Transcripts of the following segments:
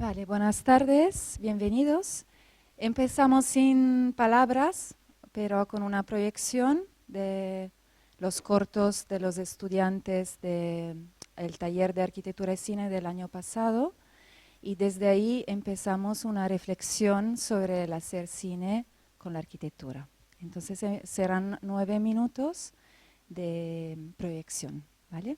Vale, buenas tardes, bienvenidos. Empezamos sin palabras, pero con una proyección de los cortos de los estudiantes del taller de arquitectura y cine del año pasado. Y desde ahí empezamos una reflexión sobre el hacer cine con la arquitectura. Entonces serán 9 minutos de proyección, ¿vale?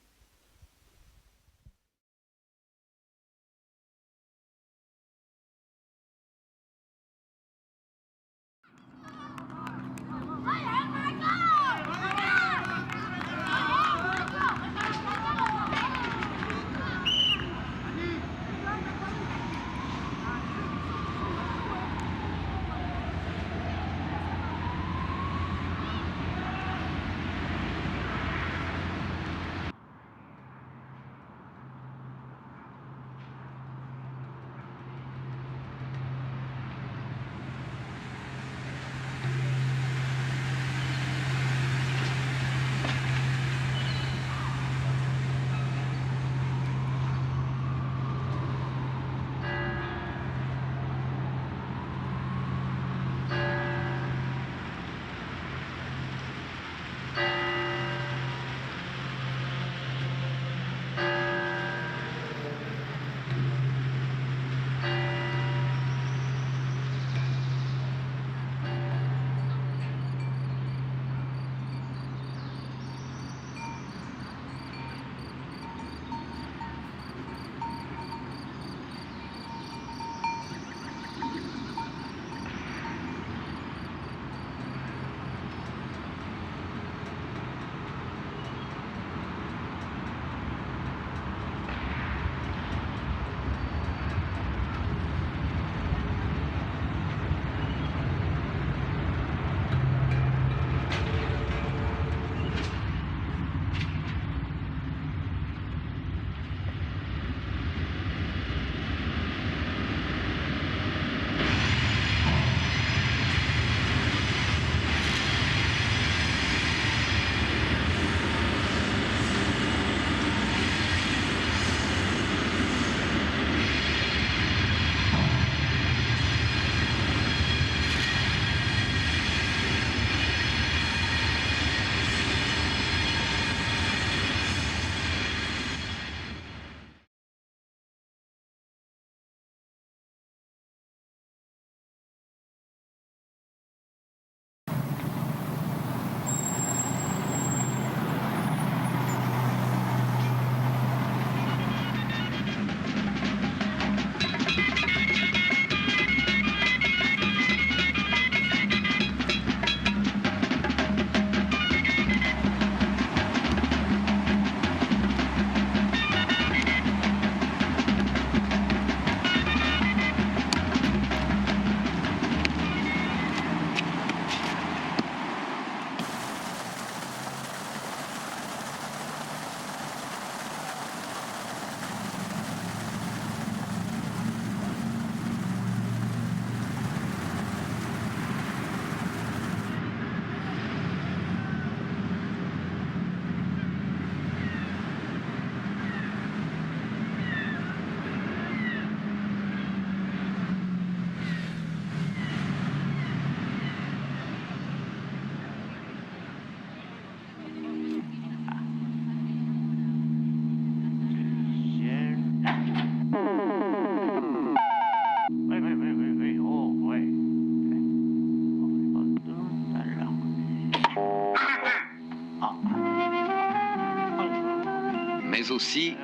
Mais aussi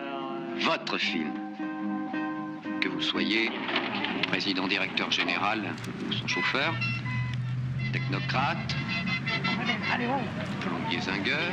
votre film. Que vous soyez président directeur général ou son chauffeur, technocrate, plombier zingueur,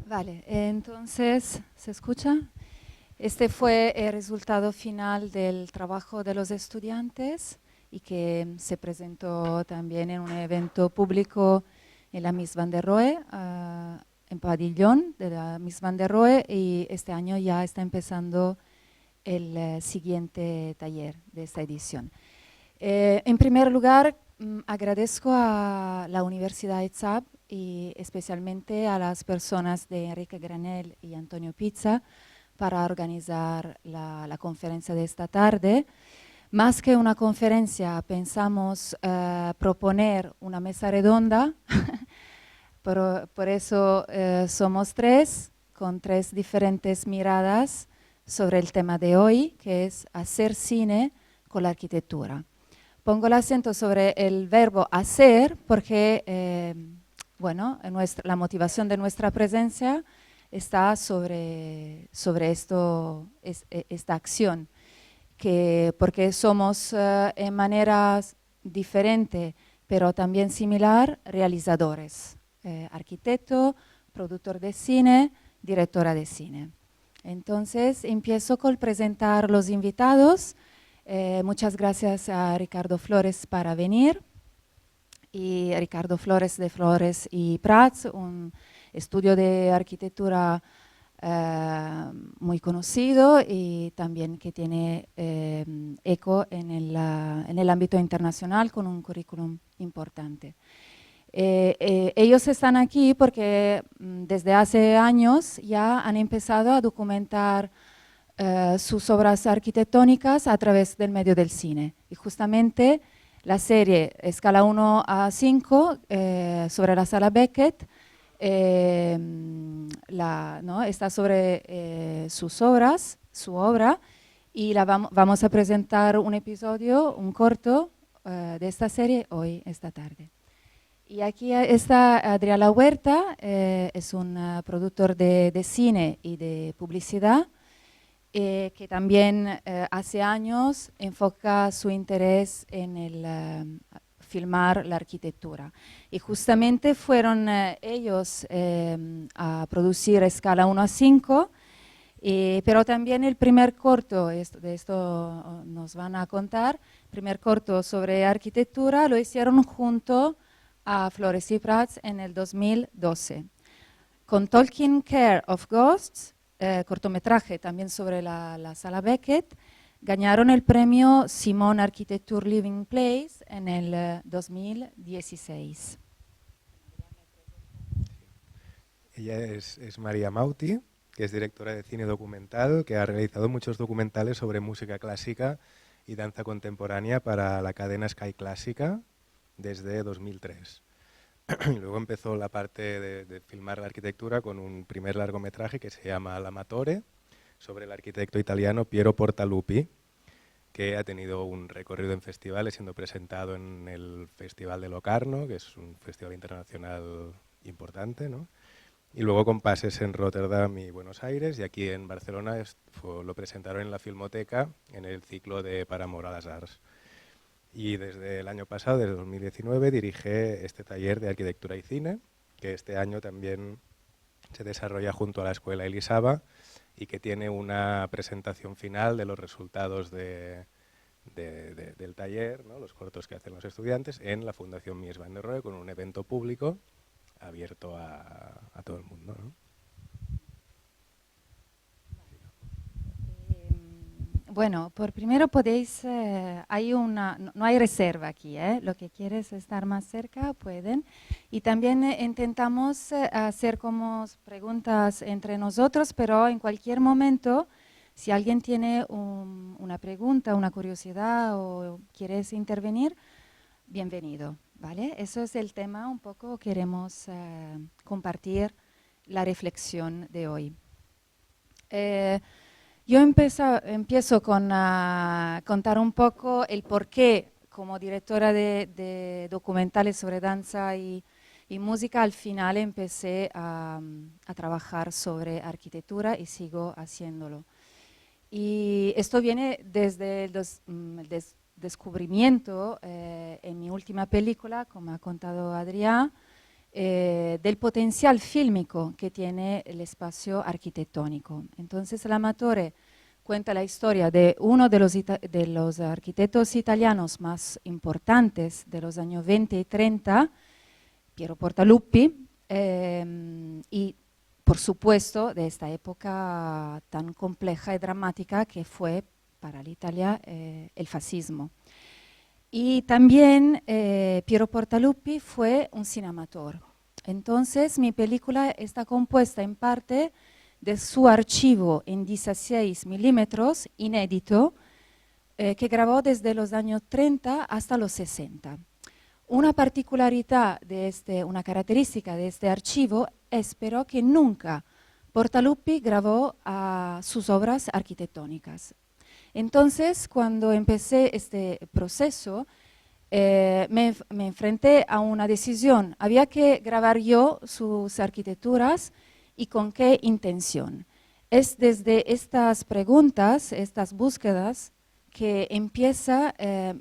Vale, entonces, ¿se escucha? Este fue el resultado final del trabajo de los estudiantes y que se presentó también en un evento público en la Miss Van der Rohe, en pabellón de la Miss Van der Rohe, y este año ya está empezando el siguiente taller de esta edición. En primer lugar, agradezco a la Universidad ETSAB y especialmente a las personas de Enrique Granel y Antonio Pizza para organizar la conferencia de esta tarde. Más que una conferencia, pensamos proponer una mesa redonda, por eso somos tres, con tres diferentes miradas sobre el tema de hoy, que es hacer cine con la arquitectura. Pongo el acento sobre el verbo hacer porque, bueno, la motivación de nuestra presencia está sobre esta acción, porque somos en maneras diferentes, pero también similar, realizadores, arquitecto, productor de cine, directora de cine. Entonces, empiezo con presentar los invitados. Muchas gracias a Ricardo Flores para venir. Y Ricardo Flores de Flores y Prats, un estudio de arquitectura muy conocido y también que tiene eco en el ámbito internacional con un currículum importante. Ellos están aquí porque desde hace años ya han empezado a documentar sus obras arquitectónicas a través del medio del cine. Y justamente la serie Escala 1 a 5 sobre la Sala Beckett está sobre sus obras, su obra, y vamos a presentar un episodio, un corto de esta serie hoy, esta tarde. Y aquí está Adriana Huerta, es un productor de cine y de publicidad, que también hace años enfoca su interés en el filmar la arquitectura. Y justamente fueron ellos a producir Escala 1 a 5, pero también el primer corto, de esto nos van a contar, el primer corto sobre arquitectura lo hicieron junto a Flores y Prats en el 2012. Con Taking Care of Ghosts, cortometraje también sobre la Sala Beckett, ganaron el premio Simon Architecture Living Place en el 2016. Ella es María Mauti, que es directora de cine documental, que ha realizado muchos documentales sobre música clásica y danza contemporánea para la cadena Sky Clásica desde 2003. Y luego empezó la parte de filmar la arquitectura con un primer largometraje que se llama L'Amatore, sobre el arquitecto italiano Piero Portaluppi, que ha tenido un recorrido en festivales, siendo presentado en el Festival de Locarno, que es un festival internacional importante, ¿no? Y luego con pases en Rotterdam y Buenos Aires, y aquí en Barcelona lo presentaron en la Filmoteca en el ciclo de Par amor a les arts. Y desde el año pasado, desde 2019, dirige este taller de arquitectura y cine, que este año también se desarrolla junto a la Escuela Elisaba y que tiene una presentación final de los resultados del taller, ¿no? Los cortos que hacen los estudiantes, en la Fundación Mies van der Rohe, con un evento público abierto a todo el mundo, ¿no? Bueno, por primero podéis, no hay reserva aquí, lo que quieres estar más cerca, pueden. Y también intentamos hacer como preguntas entre nosotros, pero en cualquier momento, si alguien tiene una pregunta, una curiosidad o quieres intervenir, bienvenido, ¿vale? Eso es el tema, un poco queremos compartir la reflexión de hoy. Yo empiezo con contar un poco el porqué, como directora de documentales sobre danza y música, al final empecé a trabajar sobre arquitectura y sigo haciéndolo. Y esto viene desde el descubrimiento en mi última película, como ha contado Adrián, del potencial fílmico que tiene el espacio arquitectónico. Entonces, el Amatore cuenta la historia de uno de los arquitectos italianos más importantes de los años 20 y 30, Piero Portaluppi, y por supuesto de esta época tan compleja y dramática que fue para la Italia el fascismo. Y también Piero Portaluppi fue un cineamator. Entonces mi película está compuesta en parte de su archivo en 16 milímetros inédito que grabó desde los años 30 hasta los 60. Una particularidad una característica de este archivo es pero que nunca Portaluppi grabó sus obras arquitectónicas. Entonces, cuando empecé este proceso, me enfrenté a una decisión. Había que grabar yo sus arquitecturas y con qué intención. Es desde estas preguntas, estas búsquedas, que empieza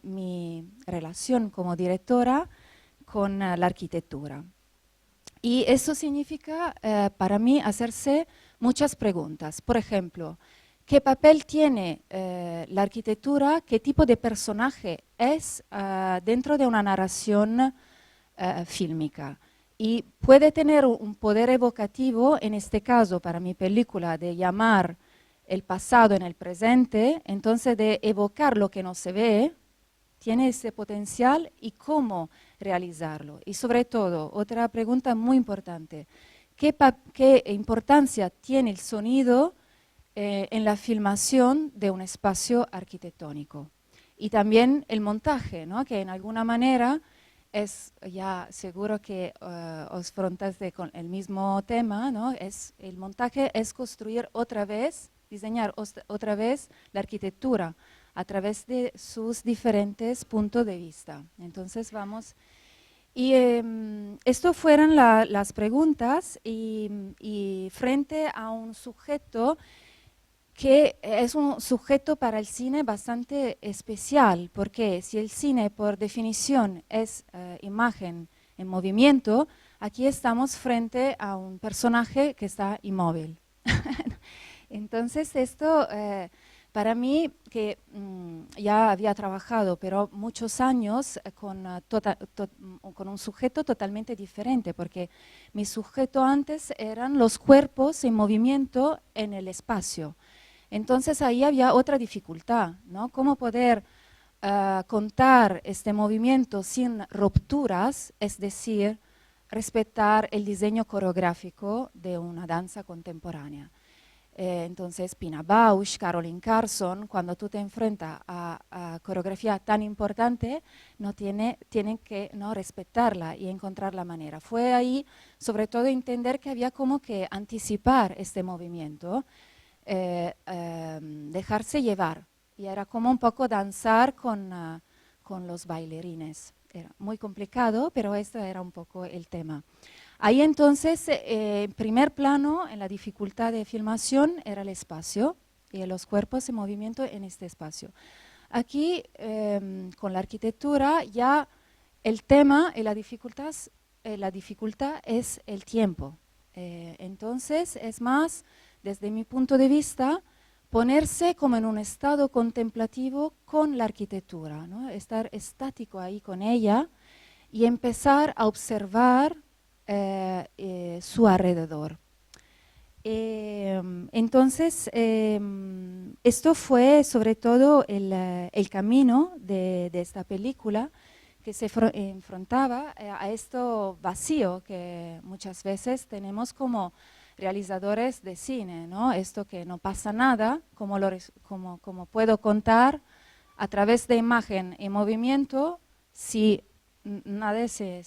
mi relación como directora con la arquitectura. Y eso significa para mí hacerse muchas preguntas. Por ejemplo, ¿qué papel tiene la arquitectura? ¿Qué tipo de personaje es dentro de una narración fílmica? Y puede tener un poder evocativo, en este caso para mi película, de llamar el pasado en el presente, entonces de evocar lo que no se ve, tiene ese potencial y cómo realizarlo. Y sobre todo, otra pregunta muy importante, ¿qué importancia tiene el sonido en la filmación de un espacio arquitectónico? Y también el montaje, ¿no? Que en alguna manera es, ya seguro que os frontaste con el mismo tema, ¿no? El montaje es construir otra vez, diseñar otra vez la arquitectura a través de sus diferentes puntos de vista. Entonces vamos, y esto fueron las preguntas y frente a un sujeto que es un sujeto para el cine bastante especial, porque si el cine por definición es imagen en movimiento, aquí estamos frente a un personaje que está inmóvil. Entonces esto para mí, que ya había trabajado, pero muchos años con un sujeto totalmente diferente, porque mi sujeto antes eran los cuerpos en movimiento en el espacio. Entonces ahí había otra dificultad, ¿no? Cómo poder contar este movimiento sin rupturas, es decir, respetar el diseño coreográfico de una danza contemporánea. Entonces Pina Bausch, Caroline Carson, cuando tú te enfrentas a coreografía tan importante, tienen que no respetarla y encontrar la manera. Fue ahí, sobre todo, entender que había como que anticipar este movimiento, dejarse llevar. Y era como un poco danzar con los bailarines. Era muy complicado, pero este era un poco el tema. Ahí entonces, en primer plano, en la dificultad de filmación, era el espacio y los cuerpos en movimiento en este espacio. Aquí, con la arquitectura, ya el tema y la dificultad es el tiempo. Entonces, es más, desde mi punto de vista, ponerse como en un estado contemplativo con la arquitectura, ¿no? Estar estático ahí con ella y empezar a observar su alrededor. Entonces, esto fue sobre todo el camino de esta película, que se enfrentaba a esto vacío que muchas veces tenemos como realizadores de cine, ¿no? Esto que no pasa nada, como puedo contar a través de imagen y movimiento si nada se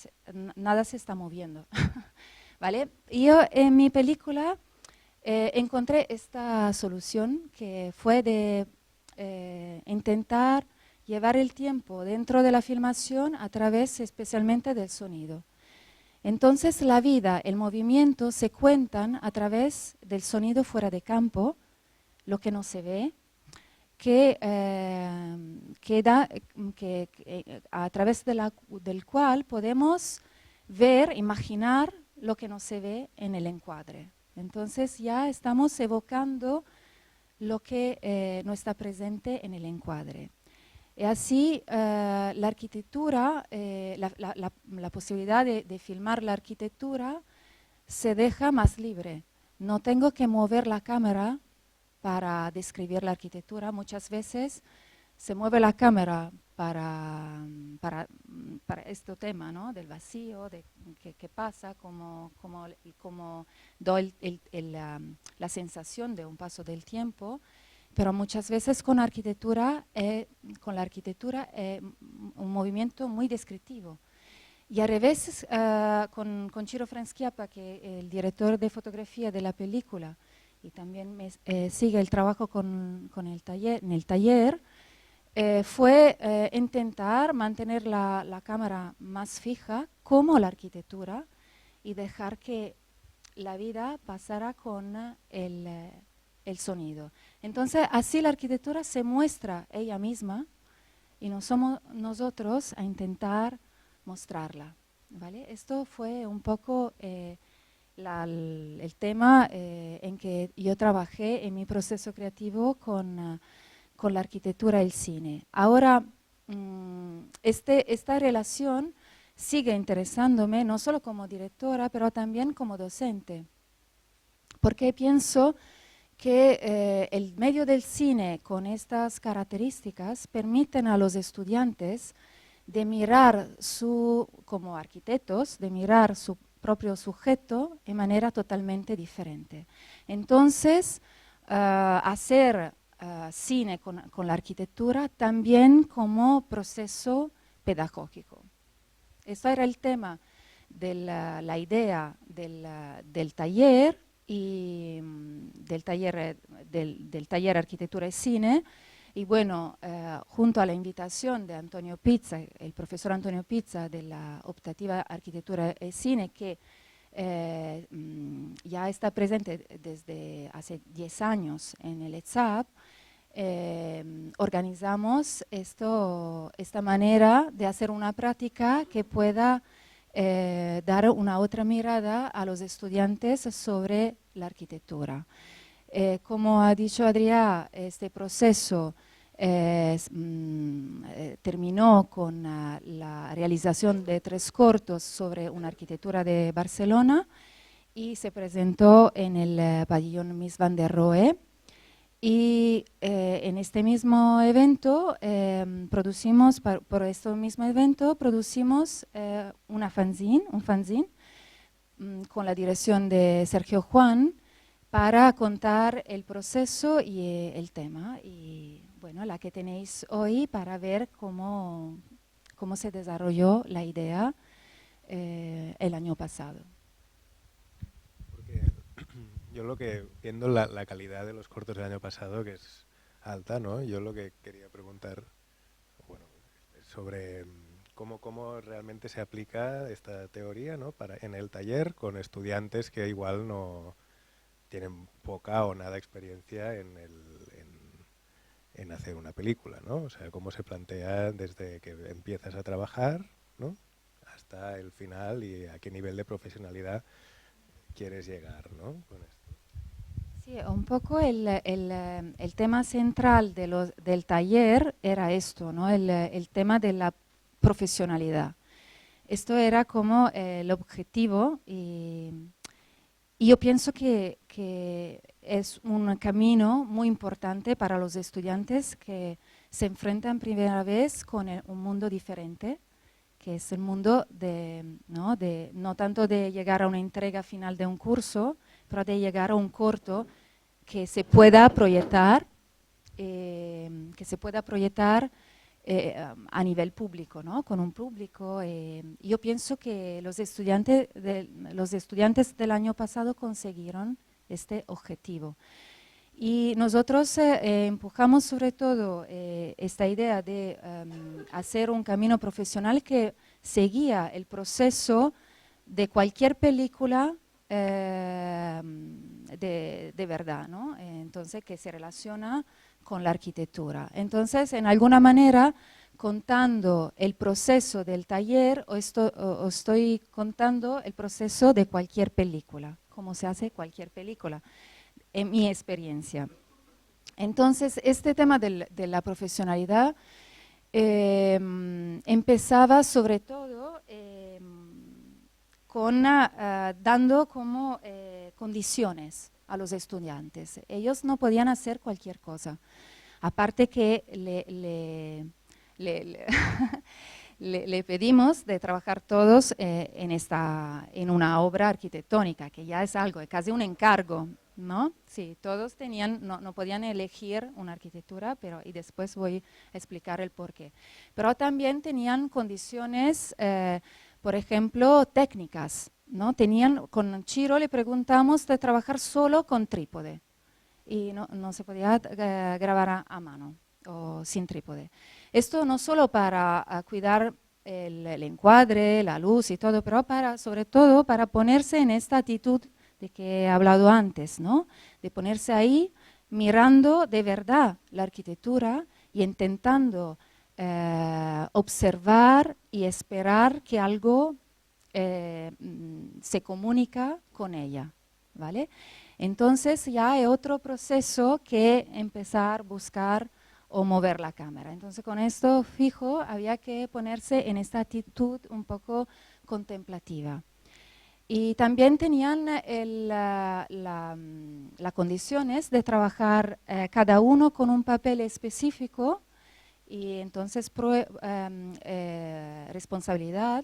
está moviendo. ¿Vale? Yo en mi película encontré esta solución que fue de intentar llevar el tiempo dentro de la filmación a través especialmente del sonido. Entonces la vida, el movimiento se cuentan a través del sonido fuera de campo, lo que no se ve, a través del cual podemos ver, imaginar lo que no se ve en el encuadre. Entonces ya estamos evocando lo que no está presente en el encuadre. Y así la arquitectura, la posibilidad de filmar la arquitectura se deja más libre. No tengo que mover la cámara para describir la arquitectura. Muchas veces se mueve la cámara para este tema, ¿no? Del vacío, de qué pasa, como doy la sensación de un paso del tiempo. Pero muchas veces con la arquitectura es un movimiento muy descriptivo. Y a revés, con Ciro Frenschiappa, que es el director de fotografía de la película, y también sigue el trabajo en el taller, fue intentar mantener la cámara más fija como la arquitectura y dejar que la vida pasara con el sonido. Entonces, así la arquitectura se muestra ella misma y no somos nosotros a intentar mostrarla, ¿vale? Esto fue un poco el tema en que yo trabajé en mi proceso creativo con la arquitectura y el cine. Ahora, esta relación sigue interesándome, no solo como directora, pero también como docente, porque pienso que el medio del cine con estas características permiten a los estudiantes de mirar como arquitectos, de mirar su propio sujeto de manera totalmente diferente. Entonces, hacer cine con la arquitectura también como proceso pedagógico. Esto era el tema de la idea del taller y del taller Arquitectura y Cine. Y bueno, junto a la invitación de Antonio Pizza, el profesor Antonio Pizza de la optativa Arquitectura y Cine, que ya está presente desde hace 10 años en el ETSAP, organizamos esta manera de hacer una práctica que pueda dar una otra mirada a los estudiantes sobre la arquitectura. Como ha dicho Adrià, este proceso terminó con la realización de 3 cortos sobre una arquitectura de Barcelona y se presentó en el pabellón Mies van der Rohe. Y en este mismo evento producimos un fanzine con la dirección de Sergio Juan para contar el proceso y el tema. Y bueno, la que tenéis hoy para ver cómo se desarrolló la idea el año pasado. Yo lo que, viendo la calidad de los cortos del año pasado, que es alta, ¿no? Yo lo que quería preguntar, bueno, sobre cómo realmente se aplica esta teoría, ¿no? En el taller con estudiantes que igual no tienen poca o nada experiencia en hacer una película, ¿no? O sea, cómo se plantea desde que empiezas a trabajar, ¿no? Hasta el final y a qué nivel de profesionalidad quieres llegar, ¿no? Con esto. Sí, un poco el tema central del taller era esto, ¿no? El tema de la profesionalidad. Esto era como el objetivo y yo pienso que es un camino muy importante para los estudiantes que se enfrentan primera vez con un mundo diferente, que es el mundo no tanto de llegar a una entrega final de un curso, pero de llegar a un corto que se pueda proyectar, a nivel público, ¿no? Con un público. Yo pienso que los estudiantes del año pasado consiguieron este objetivo. Y nosotros empujamos sobre todo esta idea de hacer un camino profesional que seguía el proceso de cualquier película de verdad, ¿no? Entonces, que se relaciona con la arquitectura. Entonces, en alguna manera, contando el proceso del taller, o estoy contando el proceso de cualquier película, cómo se hace cualquier película, en mi experiencia. Entonces, este tema de la profesionalidad empezaba sobre todo dando como condiciones a los estudiantes. Ellos no podían hacer cualquier cosa, aparte que le pedimos de trabajar todos en una obra arquitectónica, que ya es algo, es casi un encargo, ¿no? Sí, todos no podían elegir una arquitectura, y después voy a explicar el porqué. Pero también tenían condiciones, por ejemplo, técnicas, ¿no? Con Ciro le preguntamos de trabajar solo con trípode y no se podía grabar a mano o sin trípode. Esto no solo para cuidar el encuadre, la luz y todo, pero sobre todo para ponerse en esta actitud de que he hablado antes, ¿no? De ponerse ahí mirando de verdad la arquitectura y intentando observar y esperar que algo se comunica con ella, ¿vale? Entonces ya hay otro proceso que empezar a buscar o mover la cámara. Entonces con esto fijo había que ponerse en esta actitud un poco contemplativa. Y también tenían las condiciones de trabajar cada uno con un papel específico y entonces responsabilidad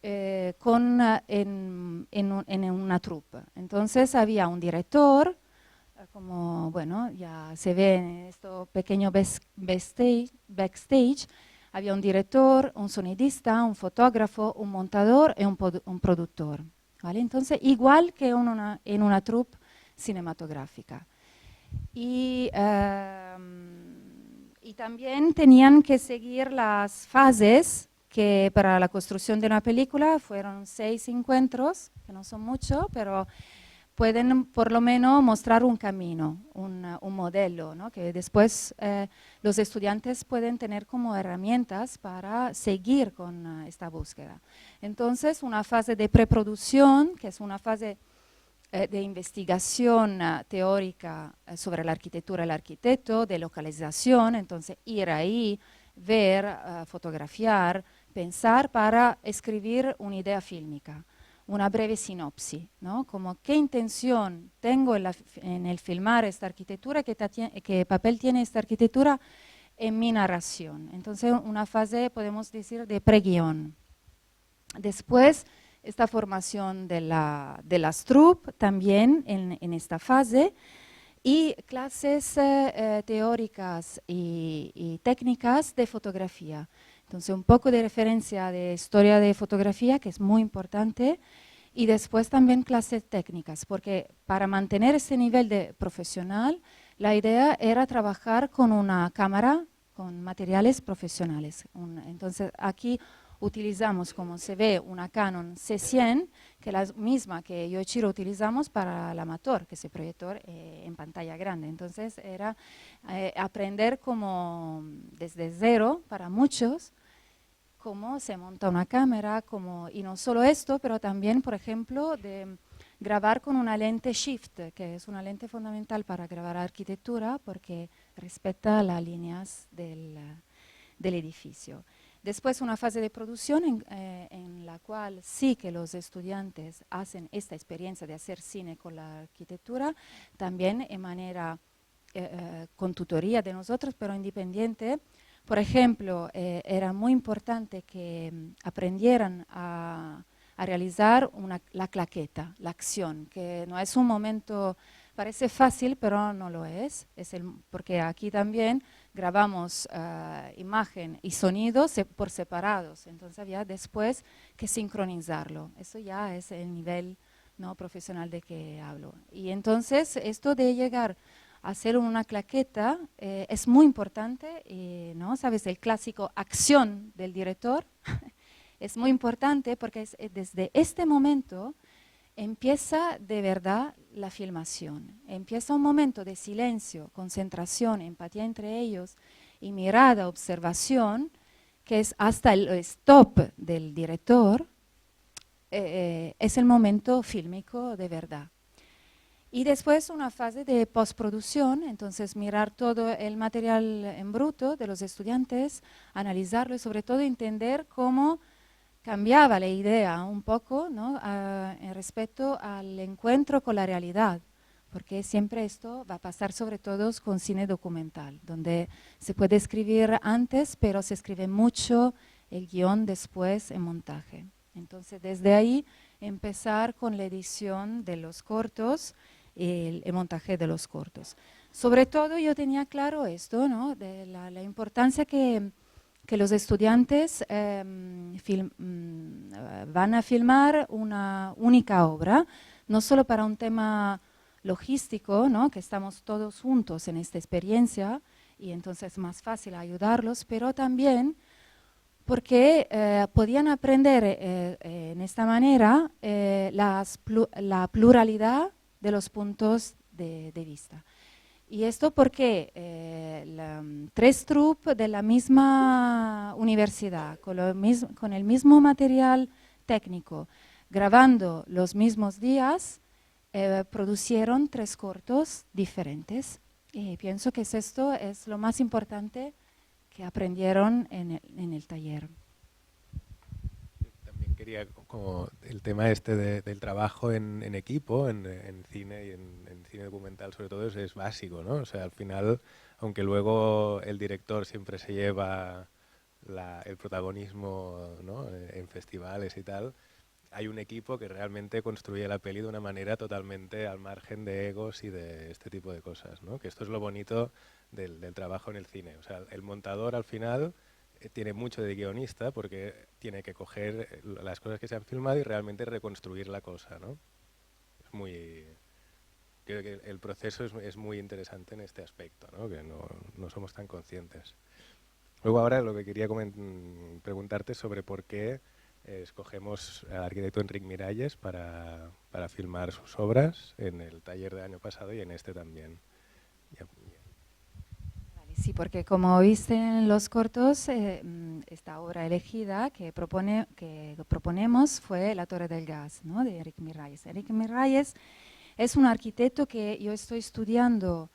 en una troupe. Entonces había un director, como bueno, ya se ve en este pequeño backstage, había un director, un sonidista, un fotógrafo, un montador y un productor. ¿Vale? Entonces, igual que en una troupe cinematográfica. Y también tenían que seguir las fases que para la construcción de una película fueron 6 encuentros, que no son mucho, pero pueden por lo menos mostrar un camino, un modelo, ¿no? Que después los estudiantes pueden tener como herramientas para seguir con esta búsqueda. Entonces, una fase de preproducción, que es una fase de investigación teórica sobre la arquitectura y el arquitecto, de localización, entonces ir ahí, ver, fotografiar, pensar para escribir una idea fílmica. Una breve sinopsis, ¿no? Como qué intención tengo en el filmar esta arquitectura, qué papel tiene esta arquitectura en mi narración. Entonces, una fase, podemos decir, de preguión. Después, esta formación de las troupes también en esta fase y clases teóricas y técnicas de fotografía. Entonces, un poco de referencia de historia de fotografía, que es muy importante, y después también clases técnicas, porque para mantener ese nivel de profesional, la idea era trabajar con una cámara, con materiales profesionales. Entonces, aquí utilizamos, como se ve, una Canon C100, que es la misma que yo y Ciro utilizamos para el amateur, que es el proyector en pantalla grande. Entonces, era aprender como desde cero para muchos, cómo se monta una cámara, y no solo esto, pero también, por ejemplo, de grabar con una lente Shift, que es una lente fundamental para grabar arquitectura porque respeta las líneas del edificio. Después una fase de producción en la cual sí que los estudiantes hacen esta experiencia de hacer cine con la arquitectura, también en manera con tutoría de nosotros, pero independiente. Por ejemplo, era muy importante que aprendieran a realizar la claqueta, la acción, que no es un momento, parece fácil, pero no lo es, porque aquí también grabamos imagen y sonido por separados, entonces había después que sincronizarlo. Eso ya es el nivel no profesional de que hablo. Y entonces esto de llegar hacer una claqueta es muy importante, ¿no? ¿Sabes? El clásico acción del director es muy importante porque desde este momento empieza de verdad la filmación. Empieza un momento de silencio, concentración, empatía entre ellos y mirada, observación, que es hasta el stop del director, es el momento fílmico de verdad. Y después una fase de postproducción, entonces mirar todo el material en bruto de los estudiantes, analizarlo y sobre todo entender cómo cambiaba la idea un poco, ¿no? Respecto al encuentro con la realidad, porque siempre esto va a pasar sobre todo con cine documental, donde se puede escribir antes, pero se escribe mucho el guión después en montaje. Entonces desde ahí empezar con la edición de los cortos, el montaje de los cortos. Sobre todo yo tenía claro esto, ¿no? De la importancia que los estudiantes van a filmar una única obra, no solo para un tema logístico, ¿no? Que estamos todos juntos en esta experiencia y entonces es más fácil ayudarlos, pero también porque podían aprender en esta manera la pluralidad de los puntos de vista. Y esto porque tres troupes de la misma universidad, con el mismo material técnico, grabando los mismos días, producieron tres cortos diferentes. Y pienso que esto es lo más importante que aprendieron en el taller. También quería, como el tema este del trabajo en equipo, en cine y en cine documental sobre todo, es básico, ¿no? O sea, al final, aunque luego el director siempre se lleva el protagonismo, ¿no? En festivales y tal, hay un equipo que realmente construye la peli de una manera totalmente al margen de egos y de este tipo de cosas, ¿no? Que esto es lo bonito del trabajo en el cine. O sea, el montador al final tiene mucho de guionista porque tiene que coger las cosas que se han filmado y realmente reconstruir la cosa, ¿no? Creo que el proceso es muy interesante en este aspecto, ¿no? Que no somos tan conscientes. Luego ahora lo que quería preguntarte es sobre por qué escogemos al arquitecto Enric Miralles para filmar sus obras en el taller del año pasado y en este también. Sí, porque como viste en los cortos, esta obra elegida que proponemos fue La Torre del Gas, ¿no? De Enric Miralles. Enric Miralles es un arquitecto que yo estoy estudiando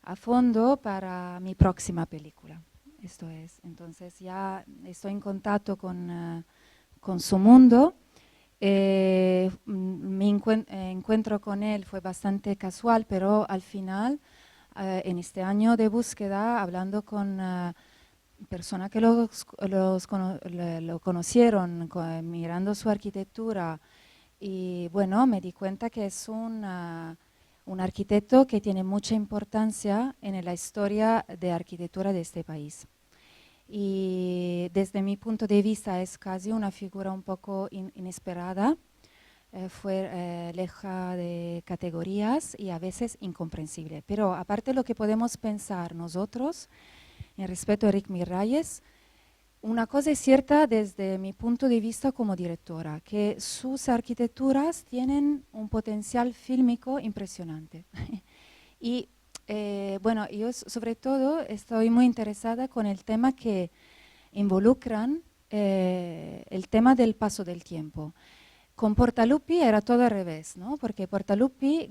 a fondo para mi próxima película. Esto es, entonces ya estoy en contacto con su mundo. Mi encuentro con él fue bastante casual, pero al final, en este año de búsqueda, hablando con personas que lo conocieron, mirando su arquitectura, y bueno, me di cuenta que es un arquitecto que tiene mucha importancia en la historia de arquitectura de este país. Y desde mi punto de vista es casi una figura un poco inesperada, fue leja de categorías y a veces incomprensible. Pero aparte de lo que podemos pensar nosotros en respecto a Enric Miralles, una cosa es cierta desde mi punto de vista como directora, que sus arquitecturas tienen un potencial fílmico impresionante. Y bueno, yo sobre todo estoy muy interesada con el tema que involucran el tema del paso del tiempo. Con Portaluppi era todo al revés, ¿no? Porque Portaluppi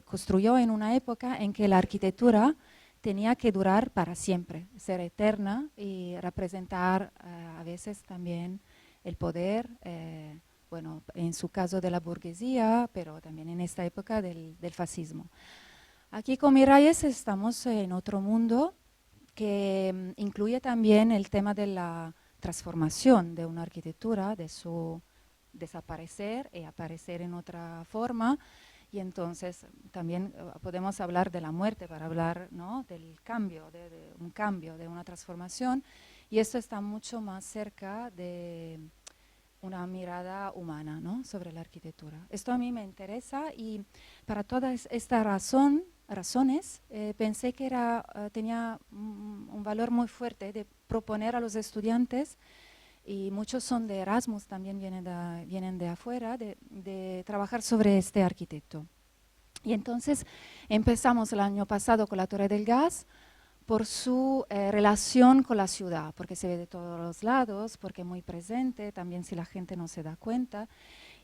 construyó en una época en que la arquitectura tenía que durar para siempre, ser eterna y representar a veces también el poder, bueno, en su caso de la burguesía, pero también en esta época del fascismo. Aquí con Miralles estamos en otro mundo que incluye también el tema de la transformación de una arquitectura, de su desaparecer y aparecer en otra forma. Y entonces también podemos hablar de la muerte para hablar, ¿no? Del cambio, de un cambio, de una transformación. Y esto está mucho más cerca de una mirada humana, ¿no? Sobre la arquitectura. Esto a mí me interesa y para todas estas razones pensé que tenía un valor muy fuerte de proponer a los estudiantes, y muchos son de Erasmus, también vienen de afuera, de trabajar sobre este arquitecto. Y entonces empezamos el año pasado con la Torre del Gas por su relación con la ciudad, porque se ve de todos los lados, porque es muy presente, también si la gente no se da cuenta,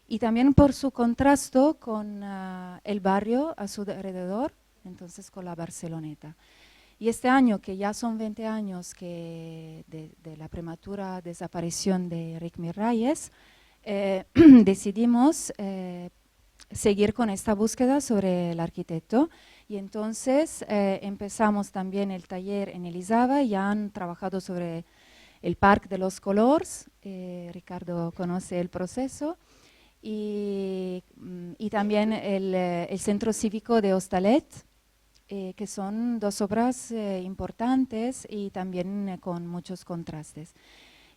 y también por su contraste con el barrio a su alrededor, entonces con la Barceloneta. Y este año, que ya son 20 años de la prematura desaparición de Enric Miralles, decidimos seguir con esta búsqueda sobre el arquitecto. Y entonces empezamos también el taller en Elizaba y han trabajado sobre el Parque de los Colors. Ricardo conoce el proceso. Y también el Centro Cívico de Hostalet, que son dos obras importantes y también con muchos contrastes.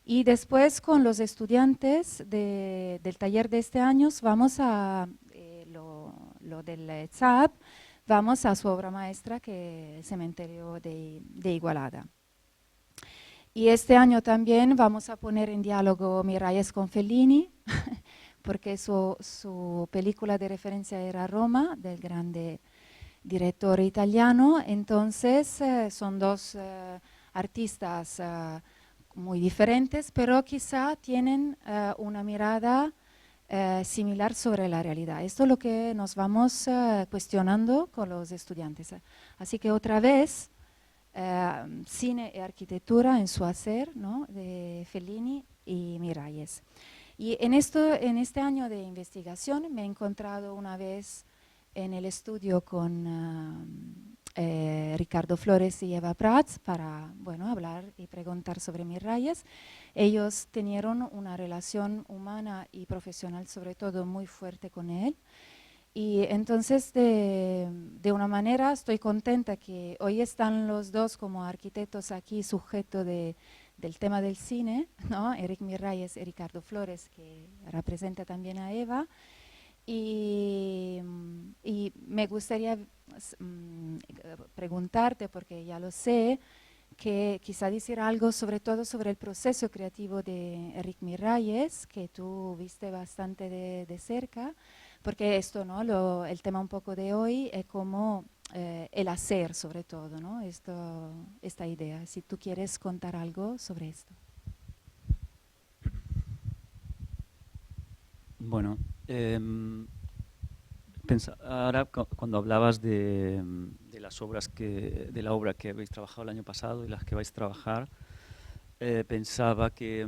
Y después con los estudiantes del taller de este año vamos a lo del ZAP, vamos a su obra maestra, que es el cementerio de Igualada. Y este año también vamos a poner en diálogo Miralles con Fellini, porque su película de referencia era Roma, del grande director italiano. Entonces son dos artistas muy diferentes, pero quizá tienen una mirada similar sobre la realidad. Esto es lo que nos vamos cuestionando con los estudiantes. Así que otra vez, cine y arquitectura en su hacer, ¿no?, de Fellini y Miralles. Y en este año de investigación me he encontrado una vez en el estudio con Ricardo Flores y Eva Prats para, bueno, hablar y preguntar sobre Miralles. Ellos tenieron una relación humana y profesional, sobre todo, muy fuerte con él. Y entonces, de una manera, estoy contenta que hoy están los dos como arquitectos aquí, sujeto del tema del cine, ¿no? Enric Miralles y Ricardo Flores, que representa también a Eva. Y me gustaría preguntarte, porque ya lo sé, que quizá decir algo sobre todo sobre el proceso creativo de Enric Miralles, que tú viste bastante de cerca, porque esto, ¿no?, el tema un poco de hoy es como el hacer, sobre todo, ¿no?, esta idea. Si tú quieres contar algo sobre esto. Bueno, ahora cuando hablabas de las obras de la obra que habéis trabajado el año pasado y las que vais a trabajar, pensaba que,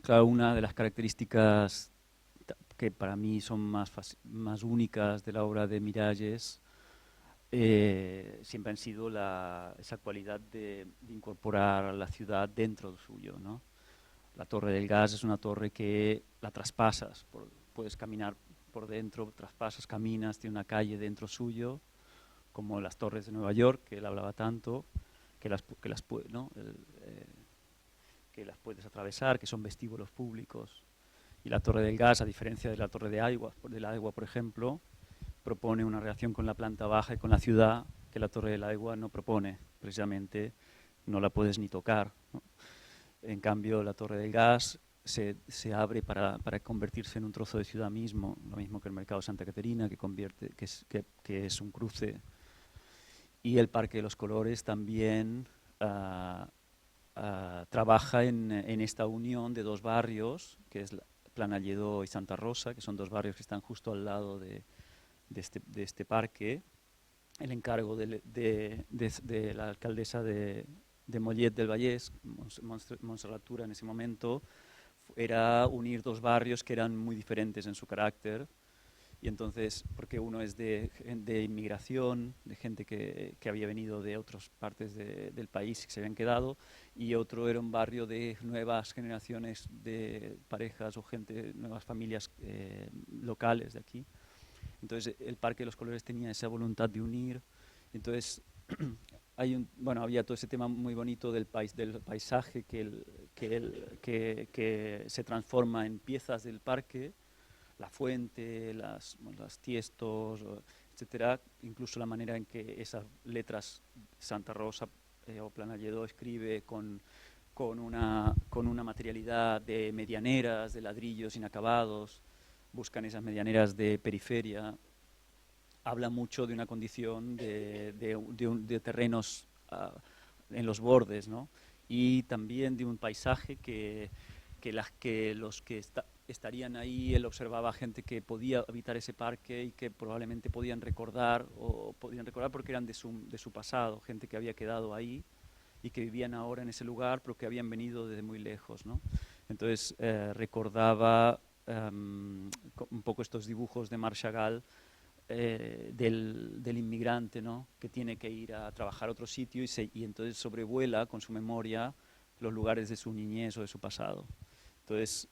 claro, una de las características que para mí son más únicas de la obra de Miralles siempre han sido esa cualidad de incorporar a la ciudad dentro de suyo, ¿no? La Torre del Gas es una torre que la traspasas, puedes caminar por dentro, traspasas, caminas, tiene una calle dentro suyo, como las torres de Nueva York, que él hablaba tanto, que las puedes atravesar, que son vestíbulos públicos. Y la Torre del Gas, a diferencia de la Torre del Agua, por ejemplo, propone una relación con la planta baja y con la ciudad que la Torre del Agua no propone, precisamente no la puedes ni tocar, ¿no? En cambio, la Torre del Gas se abre para convertirse en un trozo de ciudad mismo, lo mismo que el Mercado Santa Caterina, que es un cruce. Y el Parque de los Colores también trabaja en esta unión de dos barrios, que es Planalledó y Santa Rosa, que son dos barrios que están justo al lado de este parque. El encargo de la alcaldesa de Mollet del Vallès, Montserrat Tura, en ese momento, era unir dos barrios que eran muy diferentes en su carácter. Y entonces, porque uno es de inmigración, de gente que había venido de otras partes del país y que se habían quedado, y otro era un barrio de nuevas generaciones de parejas o nuevas familias locales de aquí. Entonces el Parque de los Colores tenía esa voluntad de unir. Entonces había todo ese tema muy bonito del paisaje que se transforma en piezas del parque, la fuente, las tiestos, etcétera, incluso la manera en que esas letras Santa Rosa o Planalledó escribe con una materialidad de medianeras, de ladrillos inacabados, buscan esas medianeras de periferia. habla mucho de una condición de terrenos en los bordes, ¿no? Y también de un paisaje que los que estarían ahí, él observaba gente que podía habitar ese parque y que probablemente podían recordar porque eran de su pasado, gente que había quedado ahí y que vivían ahora en ese lugar, pero que habían venido desde muy lejos, ¿no? Entonces recordaba un poco estos dibujos de Marc Chagall, del inmigrante, ¿no? Que tiene que ir a trabajar a otro sitio y entonces sobrevuela con su memoria los lugares de su niñez o de su pasado. Entonces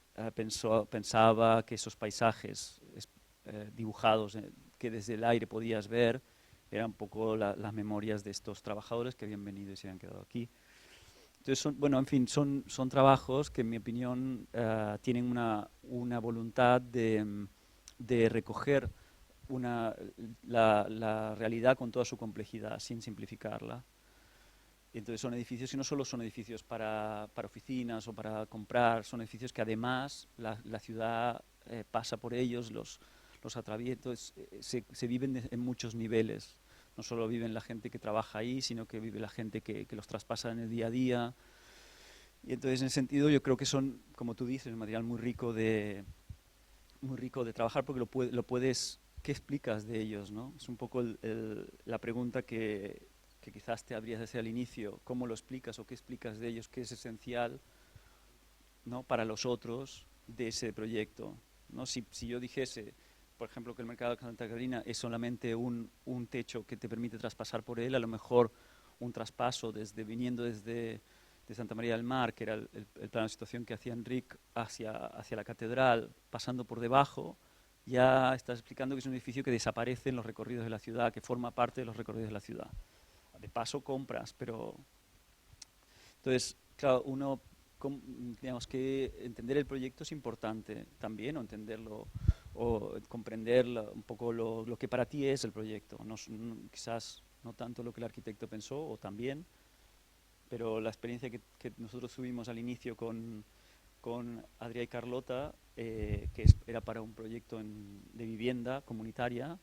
pensaba que esos paisajes dibujados que desde el aire podías ver eran un poco las memorias de estos trabajadores que habían venido y se habían quedado aquí. Entonces, son trabajos que en mi opinión tienen una voluntad de recoger la realidad con toda su complejidad, sin simplificarla. Y entonces son edificios, y no solo son edificios para oficinas o para comprar, son edificios que además la ciudad pasa por ellos, los atraviesa, entonces se viven en muchos niveles. No solo viven la gente que trabaja ahí, sino que vive la gente que los traspasa en el día a día. Y entonces en ese sentido yo creo que son, como tú dices, un material muy rico de trabajar porque lo puedes, ¿qué explicas de ellos, no? Es un poco la pregunta que quizás te habrías de hacer al inicio, ¿cómo lo explicas o qué explicas de ellos, qué es esencial, ¿no? Para los otros de ese proyecto, ¿no? Si yo dijese, por ejemplo, que el mercado de Santa Catalina es solamente un techo que te permite traspasar por él, a lo mejor un traspaso viniendo desde de Santa María del Mar, que era el plano de situación que hacía Enric, hacia la catedral, pasando por debajo, ya estás explicando que es un edificio que desaparece en los recorridos de la ciudad, que forma parte de los recorridos de la ciudad. De paso compras, pero... Entonces, claro, digamos que entender el proyecto es importante también, o entenderlo, o comprender un poco lo que para ti es el proyecto. Quizás no tanto lo que el arquitecto pensó, o también, pero la experiencia que nosotros tuvimos al inicio con Adrià y Carlota, era para un proyecto de vivienda comunitaria,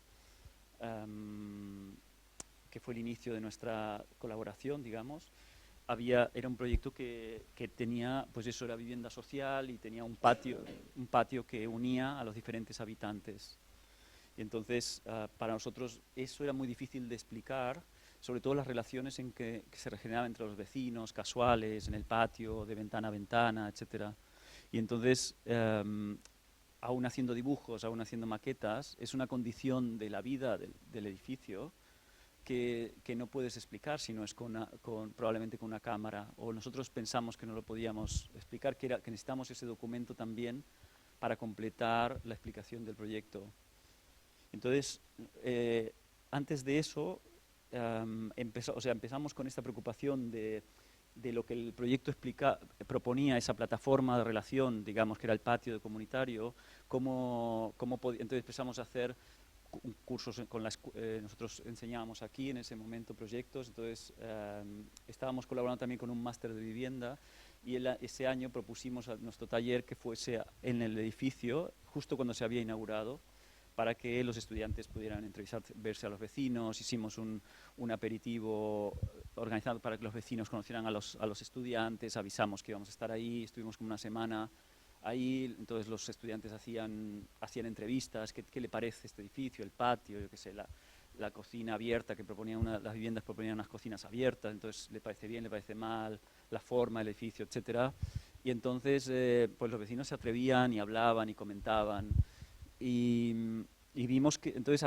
que fue el inicio de nuestra colaboración, digamos. Era un proyecto que tenía, pues eso, era vivienda social y tenía un patio que unía a los diferentes habitantes. Y entonces, para nosotros eso era muy difícil de explicar, sobre todo las relaciones que se regeneraban entre los vecinos, casuales, en el patio, de ventana a ventana, etcétera. Y entonces, aún haciendo dibujos, aún haciendo maquetas, es una condición de la vida del edificio que no puedes explicar si no es probablemente con una cámara. O nosotros pensamos que no lo podíamos explicar, que necesitamos ese documento también para completar la explicación del proyecto. Entonces, antes de eso, empezamos con esta preocupación de lo que el proyecto proponía, esa plataforma de relación, digamos, que era el patio de comunitario, entonces empezamos a hacer cursos nosotros enseñábamos aquí en ese momento proyectos, entonces estábamos colaborando también con un máster de vivienda y ese año propusimos a nuestro taller que fuese en el edificio, justo cuando se había inaugurado, para que los estudiantes pudieran entrevistarse, verse a los vecinos. Hicimos un aperitivo organizado para que los vecinos conocieran a los estudiantes, avisamos que íbamos a estar ahí, estuvimos como una semana ahí, entonces los estudiantes hacían entrevistas, ¿qué le parece este edificio, el patio, yo qué sé, la cocina abierta que las viviendas proponían unas cocinas abiertas, entonces le parece bien, le parece mal, la forma del edificio, etcétera. Y entonces pues los vecinos se atrevían y hablaban y comentaban. Y vimos que entonces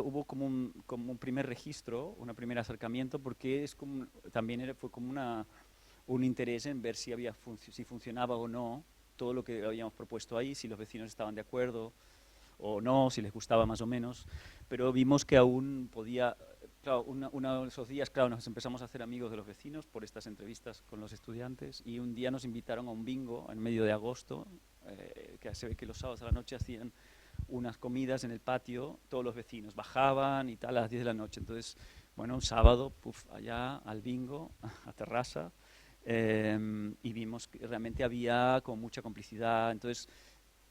hubo como un primer registro, un primer acercamiento, porque también fue como un interés en ver si funcionaba o no todo lo que habíamos propuesto ahí, si los vecinos estaban de acuerdo o no, si les gustaba más o menos, pero vimos que aún podía, claro, uno de esos días, claro, nos empezamos a hacer amigos de los vecinos por estas entrevistas con los estudiantes, y un día nos invitaron a un bingo en medio de agosto, que se ve que los sábados a la noche hacían unas comidas en el patio, todos los vecinos bajaban y tal a las 10 de la noche, entonces, bueno, un sábado, allá al bingo, a terraza, y vimos que realmente había como mucha complicidad. Entonces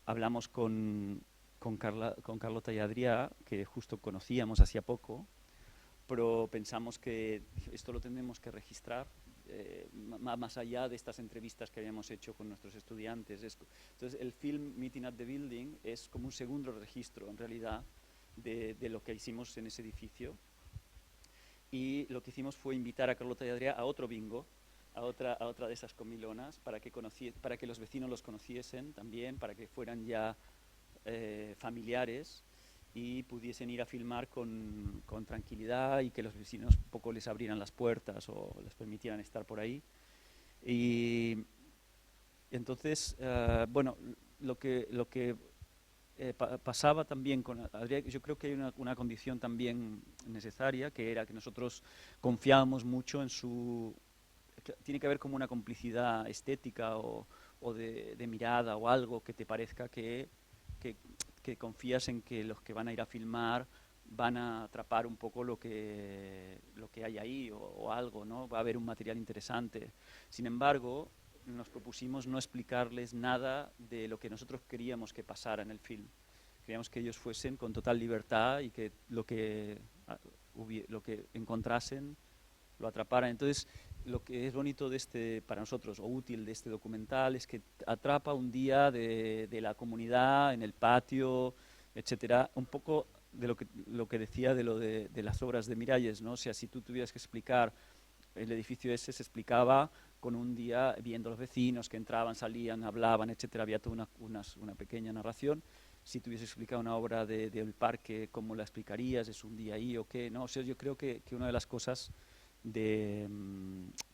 hablamos con con Carlota y Adrià, que justo conocíamos hacía poco, pero pensamos que esto lo tenemos que registrar más allá de estas entrevistas que habíamos hecho con nuestros estudiantes. Entonces el film Meeting at the Building es como un segundo registro en realidad de lo que hicimos en ese edificio, y lo que hicimos fue invitar a Carlota y Adrià a otro bingo, a otra de esas comilonas, para que los vecinos los conociesen también, para que fueran ya familiares y pudiesen ir a filmar con tranquilidad, y que los vecinos un poco les abrieran las puertas o les permitieran estar por ahí. Y entonces, bueno, lo que pasaba también con Adrià, yo creo que hay una condición también necesaria, que era que nosotros confiábamos mucho en su... Tiene que haber como una complicidad estética o de mirada o algo que te parezca que confías en que los que van a ir a filmar van a atrapar un poco lo que hay ahí o algo, ¿no? Va a haber un material interesante. Sin embargo, nos propusimos no explicarles nada de lo que nosotros queríamos que pasara en el film. Queríamos que ellos fuesen con total libertad y que lo que encontrasen lo atraparan. Entonces, lo que es bonito de para nosotros, o útil de este documental, es que atrapa un día de la comunidad en el patio, etcétera, un poco de lo que decía de las obras de Miralles, ¿no? O sea, si tú tuvieras que explicar el edificio ese, se explicaba con un día viendo a los vecinos que entraban, salían, hablaban, etcétera, había toda una pequeña narración. Si tuviese explicado una obra del parque, ¿cómo la explicarías? ¿Es un día ahí o qué? ¿No? O sea, yo creo que una de las cosas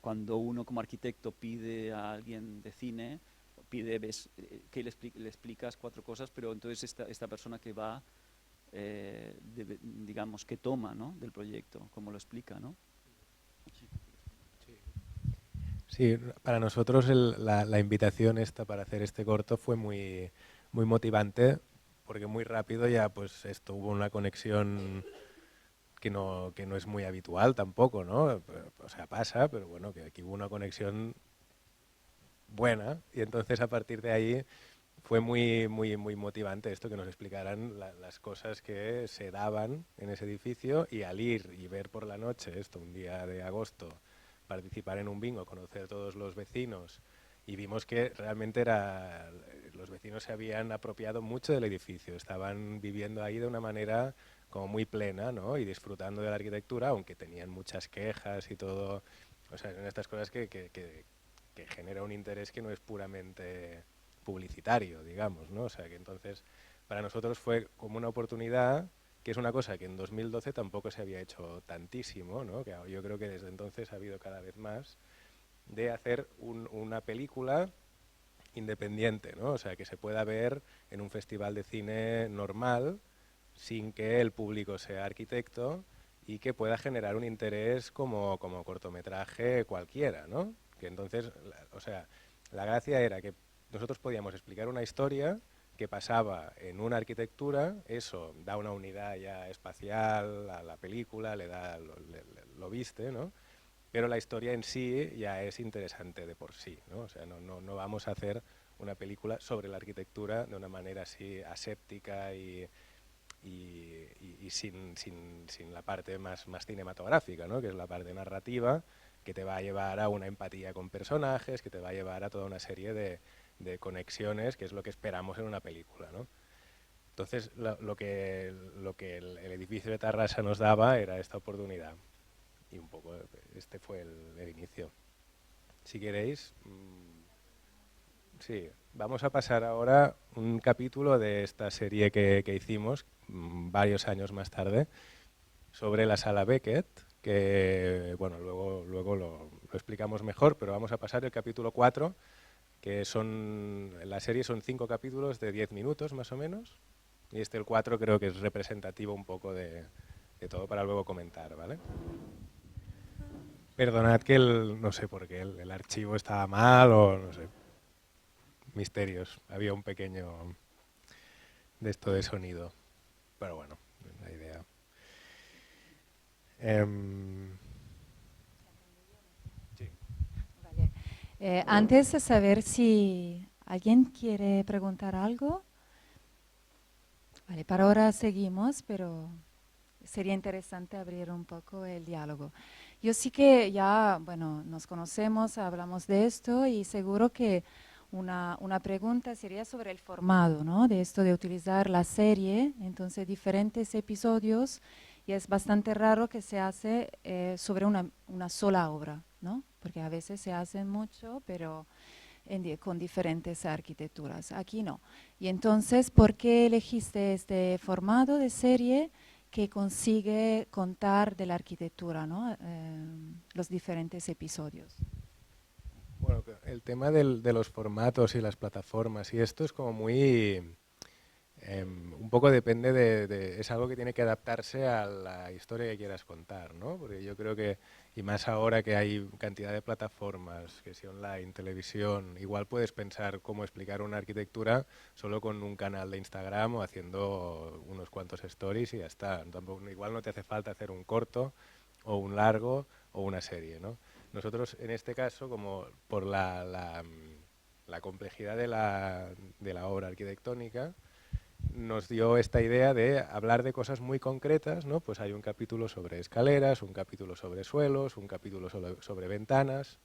cuando uno como arquitecto pide a alguien de cine, que le explicas 4 cosas, pero entonces esta persona que va, digamos, que toma, ¿no?, del proyecto, cómo lo explica, ¿no? Sí, para nosotros la invitación esta para hacer este corto fue muy, muy motivante, porque muy rápido ya pues esto hubo una conexión que no es muy habitual tampoco, ¿no? O sea, pasa, pero bueno, que aquí hubo una conexión buena, y entonces a partir de ahí fue muy, muy, muy motivante esto, que nos explicaran las cosas que se daban en ese edificio, y al ir y ver por la noche esto, un día de agosto, participar en un bingo, conocer todos los vecinos, y vimos que realmente los vecinos se habían apropiado mucho del edificio, estaban viviendo ahí de una manera como muy plena, ¿no? Y disfrutando de la arquitectura, aunque tenían muchas quejas y todo. O sea, son estas cosas que genera un interés que no es puramente publicitario, digamos, ¿no? O sea, que entonces para nosotros fue como una oportunidad, que es una cosa que en 2012 tampoco se había hecho tantísimo, ¿no? Que yo creo que desde entonces ha habido cada vez más, de hacer una película independiente, ¿no? O sea, que se pueda ver en un festival de cine normal, sin que el público sea arquitecto, y que pueda generar un interés como cortometraje cualquiera, ¿no? Que entonces, o sea, la gracia era que nosotros podíamos explicar una historia que pasaba en una arquitectura, eso da una unidad ya espacial a la película, le da lo viste, ¿no? Pero la historia en sí ya es interesante de por sí, ¿no? O sea, no vamos a hacer una película sobre la arquitectura de una manera así aséptica y sin la parte más cinematográfica, ¿no? Que es la parte narrativa, que te va a llevar a una empatía con personajes, que te va a llevar a toda una serie de conexiones, que es lo que esperamos en una película, ¿no? Entonces, lo que el edificio de Tarrasa nos daba era esta oportunidad, y un poco este fue el inicio. Si queréis, sí, vamos a pasar ahora un capítulo de esta serie que hicimos varios años más tarde, sobre la sala Beckett, que bueno, luego lo explicamos mejor, pero vamos a pasar el capítulo 4, que la serie son 5 capítulos de 10 minutos más o menos, y el 4 creo que es representativo un poco de todo, para luego comentar, ¿vale? Perdonad que no sé por qué el archivo estaba mal, o no sé, misterios, había un pequeño de esto de sonido, pero bueno, la idea. Sí. Vale. Antes de saber si alguien quiere preguntar algo. Vale, para ahora seguimos, pero sería interesante abrir un poco el diálogo. Yo sí que ya, bueno, nos conocemos, hablamos de esto y seguro que una pregunta sería sobre el formato, ¿no? De esto de utilizar la serie, entonces diferentes episodios, y es bastante raro que se hace sobre una sola obra, ¿no? Porque a veces se hacen mucho, pero con diferentes arquitecturas. Aquí no. Y entonces, ¿por qué elegiste este formato de serie que consigue contar de la arquitectura, ¿no? Los diferentes episodios? Bueno, el tema de los formatos y las plataformas y esto es como muy... un poco depende es algo que tiene que adaptarse a la historia que quieras contar, ¿no? Porque yo creo que, y más ahora que hay cantidad de plataformas, que si online, televisión, igual puedes pensar cómo explicar una arquitectura solo con un canal de Instagram o haciendo unos cuantos stories y ya está. Tampoco, igual no te hace falta hacer un corto o un largo o una serie, ¿no? Nosotros en este caso, como por la complejidad de la obra arquitectónica, nos dio esta idea de hablar de cosas muy concretas, ¿no? Pues hay un capítulo sobre escaleras, un capítulo sobre suelos, un capítulo sobre ventanas,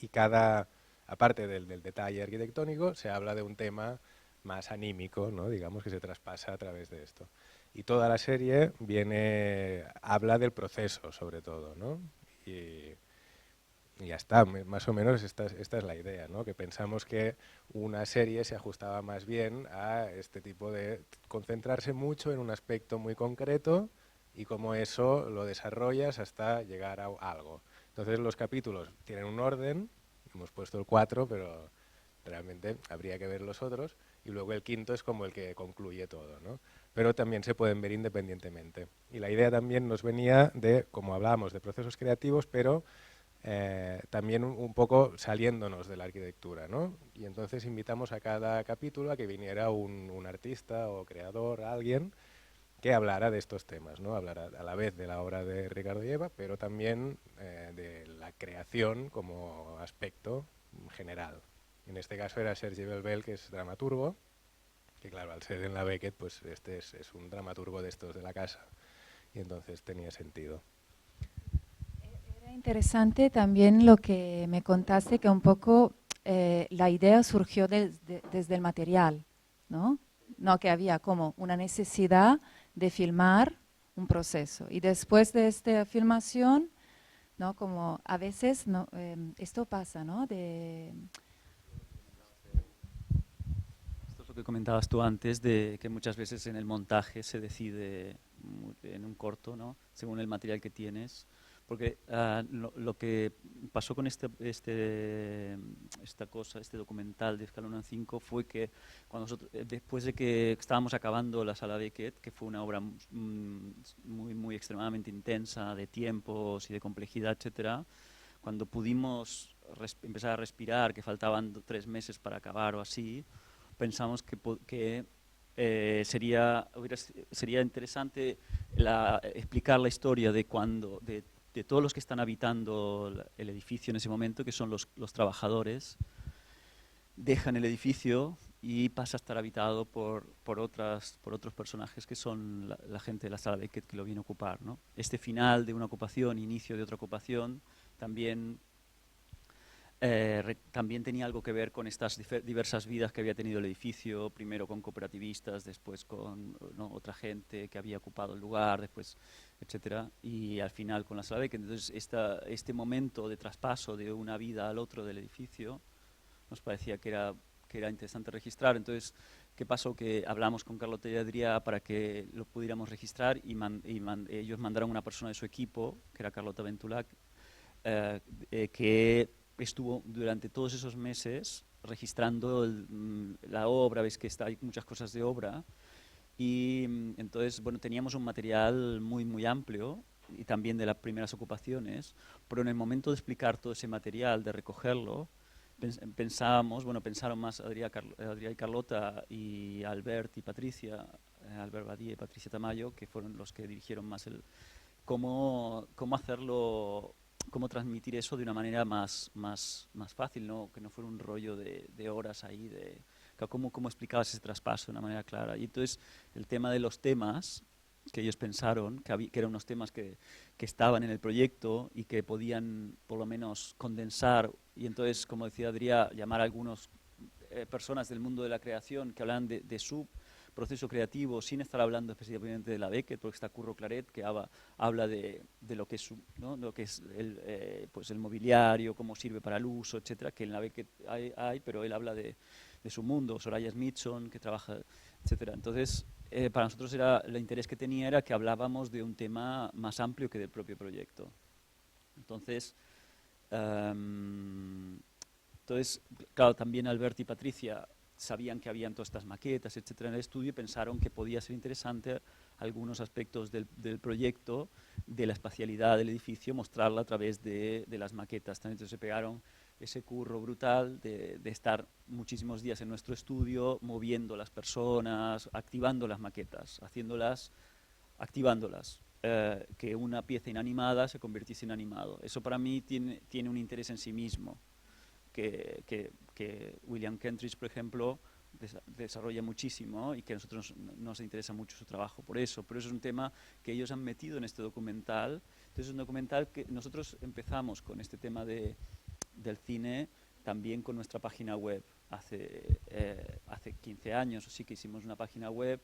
y cada, aparte del detalle arquitectónico, se habla de un tema más anímico, ¿no? Digamos, que se traspasa a través de esto. Y toda la serie habla del proceso, sobre todo, ¿no? Y ya está, más o menos esta es la idea, ¿no? Que pensamos que una serie se ajustaba más bien a este tipo de concentrarse mucho en un aspecto muy concreto y cómo eso lo desarrollas hasta llegar a algo. Entonces los capítulos tienen un orden, hemos puesto el 4, pero realmente habría que ver los otros, y luego el quinto es como el que concluye todo, ¿no? Pero también se pueden ver independientemente. Y la idea también nos venía de, como hablábamos, de procesos creativos, pero también un poco saliéndonos de la arquitectura, ¿no? Y entonces invitamos a cada capítulo a que viniera un artista o creador, alguien que hablara de estos temas, ¿no? Hablara a la vez de la obra de Ricardo Lleva, pero también de la creación como aspecto general. En este caso era Sergi Belbel, que es dramaturgo, que claro, al ser en la Beckett, pues este es un dramaturgo de estos de la casa, y entonces tenía sentido. Era interesante también lo que me contaste, que un poco la idea surgió desde el material, ¿no? No, que había como una necesidad de filmar un proceso. Y después de esta filmación, ¿no? Como a veces no, esto pasa, ¿no? Esto es lo que comentabas tú antes, de que muchas veces en el montaje se decide en un corto, ¿no? Según el material que tienes. Porque lo que pasó con esta cosa, este documental de Escalona 5, fue que cuando después de que estábamos acabando la Sala Beckett, que fue una obra muy extremadamente intensa de tiempos y de complejidad, etcétera, cuando pudimos empezar a respirar, que faltaban 3 meses para acabar o así, pensamos que sería interesante explicar la historia de todos los que están habitando el edificio en ese momento, que son los trabajadores, dejan el edificio y pasa a estar habitado por otros personajes que son la gente de la Sala Beckett que lo viene a ocupar, ¿no? Este final de una ocupación, inicio de otra ocupación, también también tenía algo que ver con estas diversas vidas que había tenido el edificio, primero con cooperativistas, después con, ¿no?, otra gente que había ocupado el lugar, después, etcétera, y al final con la Sala Beckett. Entonces este momento de traspaso de una vida al otro del edificio nos parecía que era interesante registrar. Entonces, ¿qué pasó? Que hablamos con Carlota y Adrià para que lo pudiéramos registrar y ellos mandaron una persona de su equipo, que era Carlota Ventulac, que estuvo durante todos esos meses registrando la obra. Ves que hay muchas cosas de obra, y entonces, bueno, teníamos un material muy amplio y también de las primeras ocupaciones, pero en el momento de explicar todo ese material, de recogerlo, pensaron más Adrià y Carlota y Albert y Patricia, Albert Badía y Patricia Tamayo, que fueron los que dirigieron más cómo hacerlo, cómo transmitir eso de una manera más fácil, ¿no? Que no fuera un rollo de horas ahí cómo explicabas ese traspaso de una manera clara. Y entonces el tema de los temas que ellos pensaron, que eran unos temas que estaban en el proyecto y que podían por lo menos condensar, y entonces, como decía Adrià, llamar a algunas personas del mundo de la creación que hablan de su proceso creativo sin estar hablando específicamente de la Beckett, porque está Curro Claret que habla de lo que es, ¿no? Lo que es pues el mobiliario, cómo sirve para el uso, etcétera, que en la Beckett hay, pero él habla de su mundo. Soraya Smithson, que trabaja, etcétera. Entonces, para nosotros el interés que tenía era que hablábamos de un tema más amplio que del propio proyecto. Entonces, claro, también Albert y Patricia sabían que habían todas estas maquetas, etcétera, en el estudio, y pensaron que podía ser interesante algunos aspectos del proyecto, de la espacialidad del edificio, mostrarla a través de las maquetas. Entonces se pegaron ese curro brutal de estar muchísimos días en nuestro estudio, moviendo las personas, activando las maquetas, activándolas. Que una pieza inanimada se convirtiese en animado. Eso para mí tiene un interés en sí mismo, que William Kentridge, por ejemplo, desarrolla muchísimo y que a nosotros nos interesa mucho su trabajo por eso. Pero eso es un tema que ellos han metido en este documental. Entonces es un documental que nosotros empezamos con este tema del cine también con nuestra página web. Hace 15 años o sí que hicimos una página web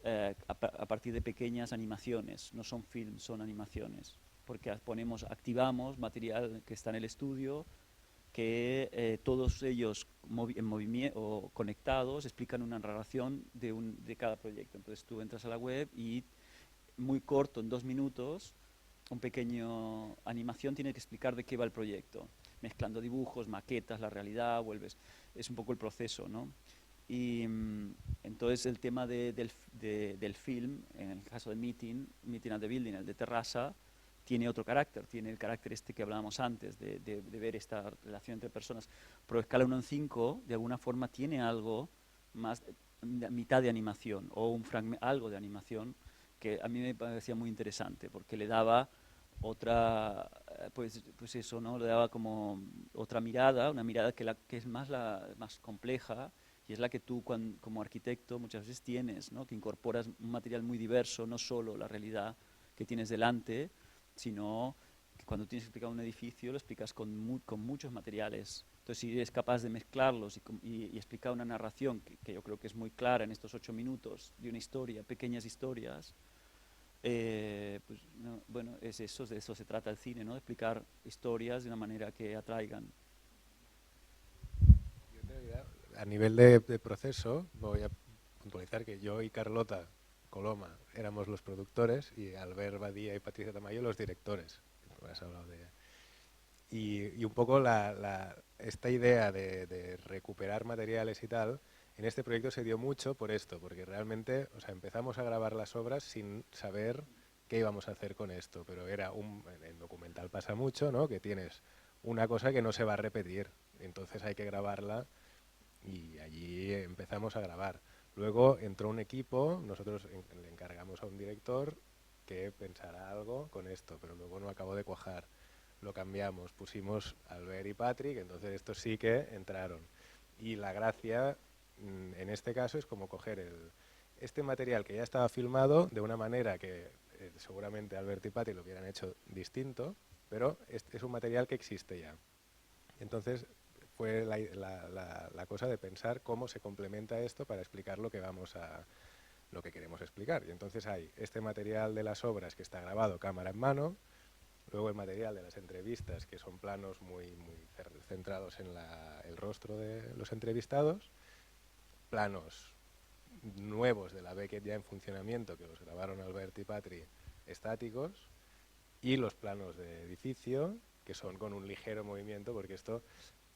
a partir de pequeñas animaciones. No son films, son animaciones. Porque activamos material que está en el estudio, que todos ellos en movimiento o conectados explican una narración de cada proyecto. Entonces tú entras a la web y muy corto, en 2 minutos, un pequeño animación tiene que explicar de qué va el proyecto, mezclando dibujos, maquetas, la realidad, es un poco el proceso, ¿no? Y entonces el tema del film, en el caso de Meeting at the Building, el de Terrassa, tiene otro carácter, tiene el carácter este que hablábamos antes, de ver esta relación entre personas. Pero escala 1 en 5, de alguna forma, tiene algo más, mitad de animación, o algo de animación, que a mí me parecía muy interesante, porque le daba otra, pues eso, ¿no? Le daba como otra mirada, una mirada que es más compleja, y es la que tú como arquitecto muchas veces tienes, ¿no? Que incorporas un material muy diverso, no solo la realidad que tienes delante, sino que cuando tienes que explicar un edificio lo explicas con muchos materiales. Entonces, si eres capaz de mezclarlos y explicar una narración que yo creo que es muy clara en estos 8 minutos de una historia, pequeñas historias, pues, no, bueno, de eso se trata el cine, ¿no? De explicar historias de una manera que atraigan. Yo en realidad, a nivel de proceso, voy a puntualizar que yo y Carlota Coloma éramos los productores y Albert Badía y Patricia Tamayo los directores. Has hablado y un poco esta idea de recuperar materiales y tal, en este proyecto se dio mucho por esto, porque realmente, o sea, empezamos a grabar las obras sin saber qué íbamos a hacer con esto, pero en el documental pasa mucho, ¿no? Que tienes una cosa que no se va a repetir, entonces hay que grabarla y allí empezamos a grabar. Luego entró un equipo, nosotros le encargamos a un director que pensara algo con esto, pero luego no acabó de cuajar. Lo cambiamos, pusimos Albert y Patrick, entonces estos sí que entraron. Y la gracia en este caso es como coger este material que ya estaba filmado de una manera que seguramente Albert y Patrick lo hubieran hecho distinto, pero es un material que existe ya. Entonces fue la cosa de pensar cómo se complementa esto para explicar lo que queremos explicar. Y entonces hay este material de las obras que está grabado cámara en mano, luego el material de las entrevistas, que son planos muy centrados en el rostro de los entrevistados, planos nuevos de la Beckett ya en funcionamiento, que los grabaron Albert y Patri, estáticos, y los planos de edificio, que son con un ligero movimiento, porque esto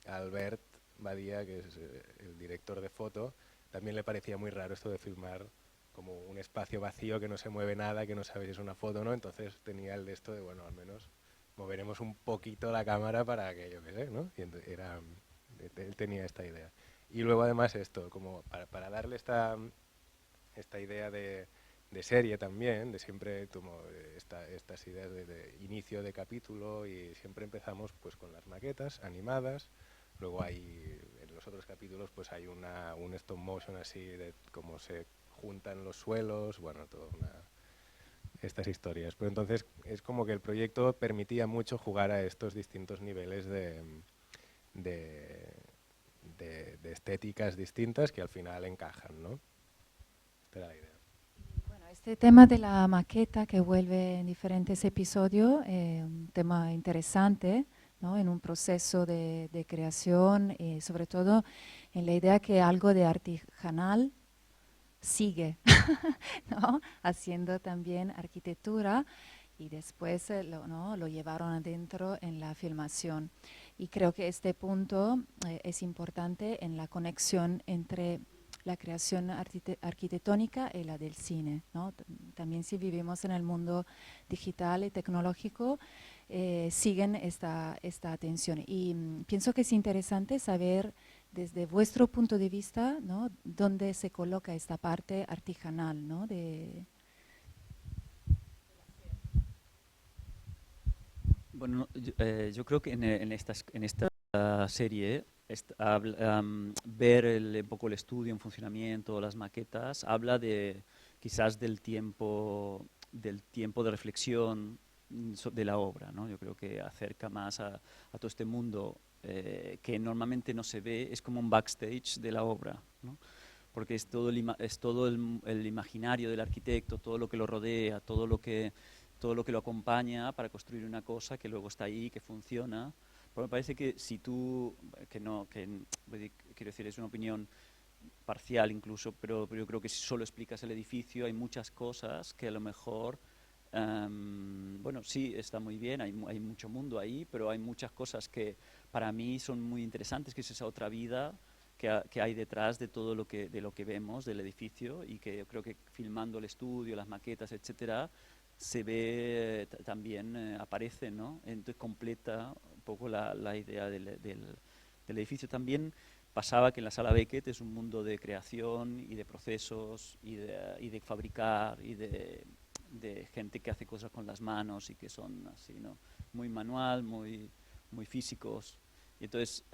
a Albert Badía, que es el director de foto, también le parecía muy raro esto de filmar como un espacio vacío que no se mueve nada, que no sabes si es una foto o no, entonces tenía el de esto de, bueno, al menos moveremos un poquito la cámara para que, yo qué sé, ¿no? Y él tenía esta idea. Y luego además esto, como para darle esta idea de serie también, de siempre como estas ideas de inicio de capítulo, y siempre empezamos pues con las maquetas animadas, luego hay los otros capítulos pues hay un stop motion así de cómo se juntan los suelos, bueno, estas historias. Pero entonces es como que el proyecto permitía mucho jugar a estos distintos niveles de, de estéticas distintas que al final encajan, ¿no? Esta era la idea. Bueno, este tema de la maqueta que vuelve en diferentes episodios, un tema interesante, ¿no? En un proceso de creación y sobre todo en la idea que algo de artesanal sigue, ¿no? Haciendo también arquitectura y después ¿no? lo llevaron adentro en la filmación. Y creo que este punto es importante en la conexión entre la creación arquitectónica y la del cine, ¿no? También si vivimos en el mundo digital y tecnológico, siguen esta atención. Y pienso que es interesante saber desde vuestro punto de vista, ¿no? Dónde se coloca esta parte artesanal, ¿no? Bueno, yo creo que en esta serie ver un poco el estudio en funcionamiento, las maquetas, habla de quizás del tiempo de reflexión de la obra, ¿no? Yo creo que acerca más a todo este mundo que normalmente no se ve, es como un backstage de la obra, ¿no? Porque es todo el imaginario del arquitecto, todo lo que lo rodea, todo lo que lo acompaña para construir una cosa que luego está ahí, que funciona. Pero me parece que si tú, quiero decir, es una opinión parcial incluso, pero yo creo que si solo explicas el edificio hay muchas cosas que a lo mejor, bueno, sí, está muy bien, hay mucho mundo ahí, pero hay muchas cosas que para mí son muy interesantes, que es esa otra vida que hay detrás de todo lo que vemos del edificio, y que yo creo que filmando el estudio, las maquetas, etcétera, se ve también, aparece, ¿no? Entonces completa un poco la idea del edificio. También pasaba que en la sala Beckett es un mundo de creación y de procesos y de fabricar y de gente que hace cosas con las manos y que son así, ¿no? Muy manual, muy físicos. Y entonces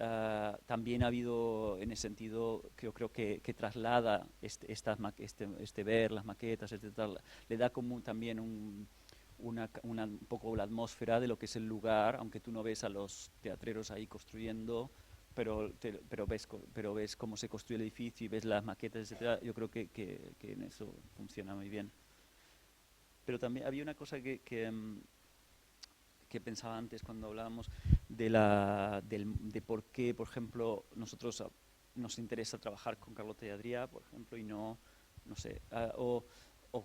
también ha habido en ese sentido que yo creo que traslada este ver las maquetas, etcétera, le da como también un poco la atmósfera de lo que es el lugar, aunque tú no ves a los teatreros ahí construyendo, pero ves cómo se construye el edificio y ves las maquetas, etcétera. Yo creo que en eso funciona muy bien. Pero también había una cosa que pensaba antes cuando hablábamos de por qué, por ejemplo, nosotros nos interesa trabajar con Carlota y Adrià, por ejemplo, y no sé, o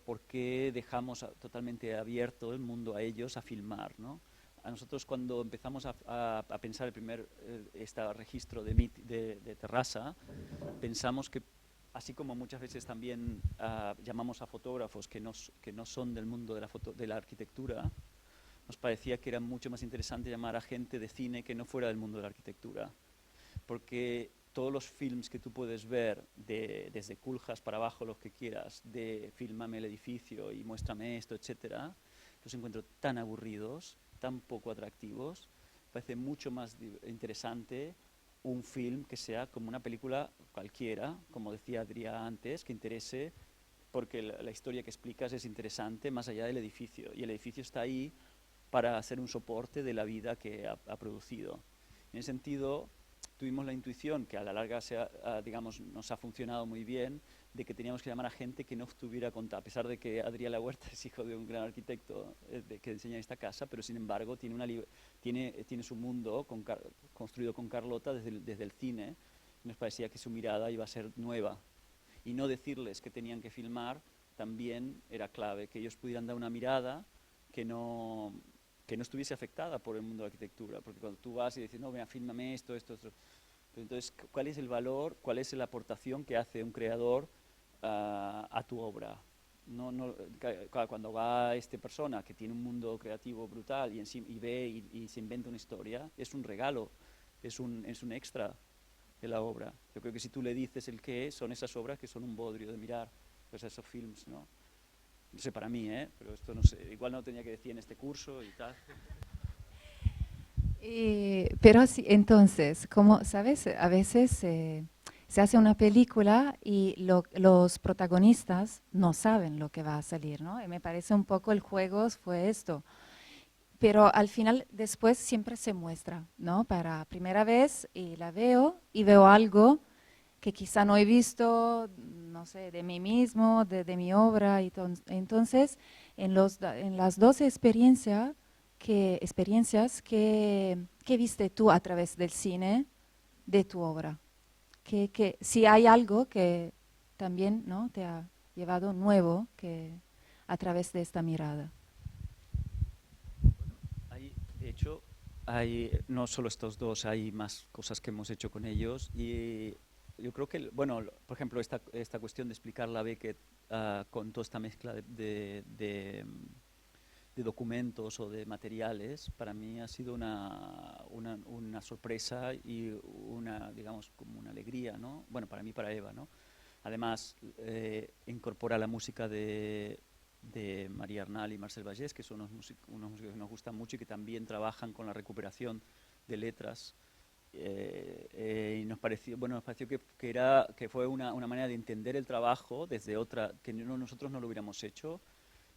por qué dejamos totalmente abierto el mundo a ellos a filmar, ¿no? A nosotros cuando empezamos a pensar el primer este registro de Terrassa, pensamos que así como muchas veces también llamamos a fotógrafos que no son del mundo de la arquitectura, nos parecía que era mucho más interesante llamar a gente de cine que no fuera del mundo de la arquitectura, porque todos los films que tú puedes ver, desde Culhas para abajo, los que quieras, de fílmame el edificio y muéstrame esto, etcétera, los encuentro tan aburridos, tan poco atractivos. Parece mucho más interesante un film que sea como una película cualquiera, como decía Adrià antes, que interese, porque la historia que explicas es interesante más allá del edificio, y el edificio está ahí para ser un soporte de la vida que ha producido. En ese sentido, tuvimos la intuición, que a la larga digamos, nos ha funcionado muy bien, de que teníamos que llamar a gente que no estuviera contada, a pesar de que Adrià La Huerta es hijo de un gran arquitecto que enseña en esta casa, pero sin embargo tiene su mundo construido con Carlota desde el cine, y nos parecía que su mirada iba a ser nueva. Y no decirles que tenían que filmar también era clave, que ellos pudieran dar una mirada que no estuviese afectada por el mundo de la arquitectura, porque cuando tú vas y dices, no, mira, fílmame esto. Pero entonces, ¿cuál es el valor, cuál es la aportación que hace un creador a tu obra? Cuando va esta persona que tiene un mundo creativo brutal y ve y se inventa una historia, es un regalo, es un extra de la obra. Yo creo que si tú le dices el qué, son esas obras que son un bodrio de mirar, pues esos films, ¿no? No sé, para mí, pero esto no sé, igual no tenía que decir en este curso y tal. Pero sí, entonces, como sabes, a veces se hace una película y los protagonistas no saben lo que va a salir, ¿no? Y me parece un poco el juego fue esto. Pero al final, después siempre se muestra, ¿no? Para primera vez y la veo y veo algo que quizá no he visto, no sé, de mí mismo, de mi obra. Y entonces, en las dos experiencias que viste tú a través del cine de tu obra, que si hay algo que también, ¿no?, te ha llevado nuevo que a través de esta mirada. Hay, de hecho, hay no solo estos dos, hay más cosas que hemos hecho con ellos y yo creo que, bueno, por ejemplo, esta cuestión de explicar la Beckett con toda esta mezcla de documentos o de materiales, para mí ha sido una sorpresa y una, digamos, como una alegría, ¿no? Bueno, para mí, para Eva, ¿no? Además, incorpora la música de María Arnal y Marcel Vallès, que son unos músicos que nos gustan mucho y que también trabajan con la recuperación de letras. Y nos pareció, bueno, nos pareció que fue una manera de entender el trabajo desde otra, que nosotros no lo hubiéramos hecho,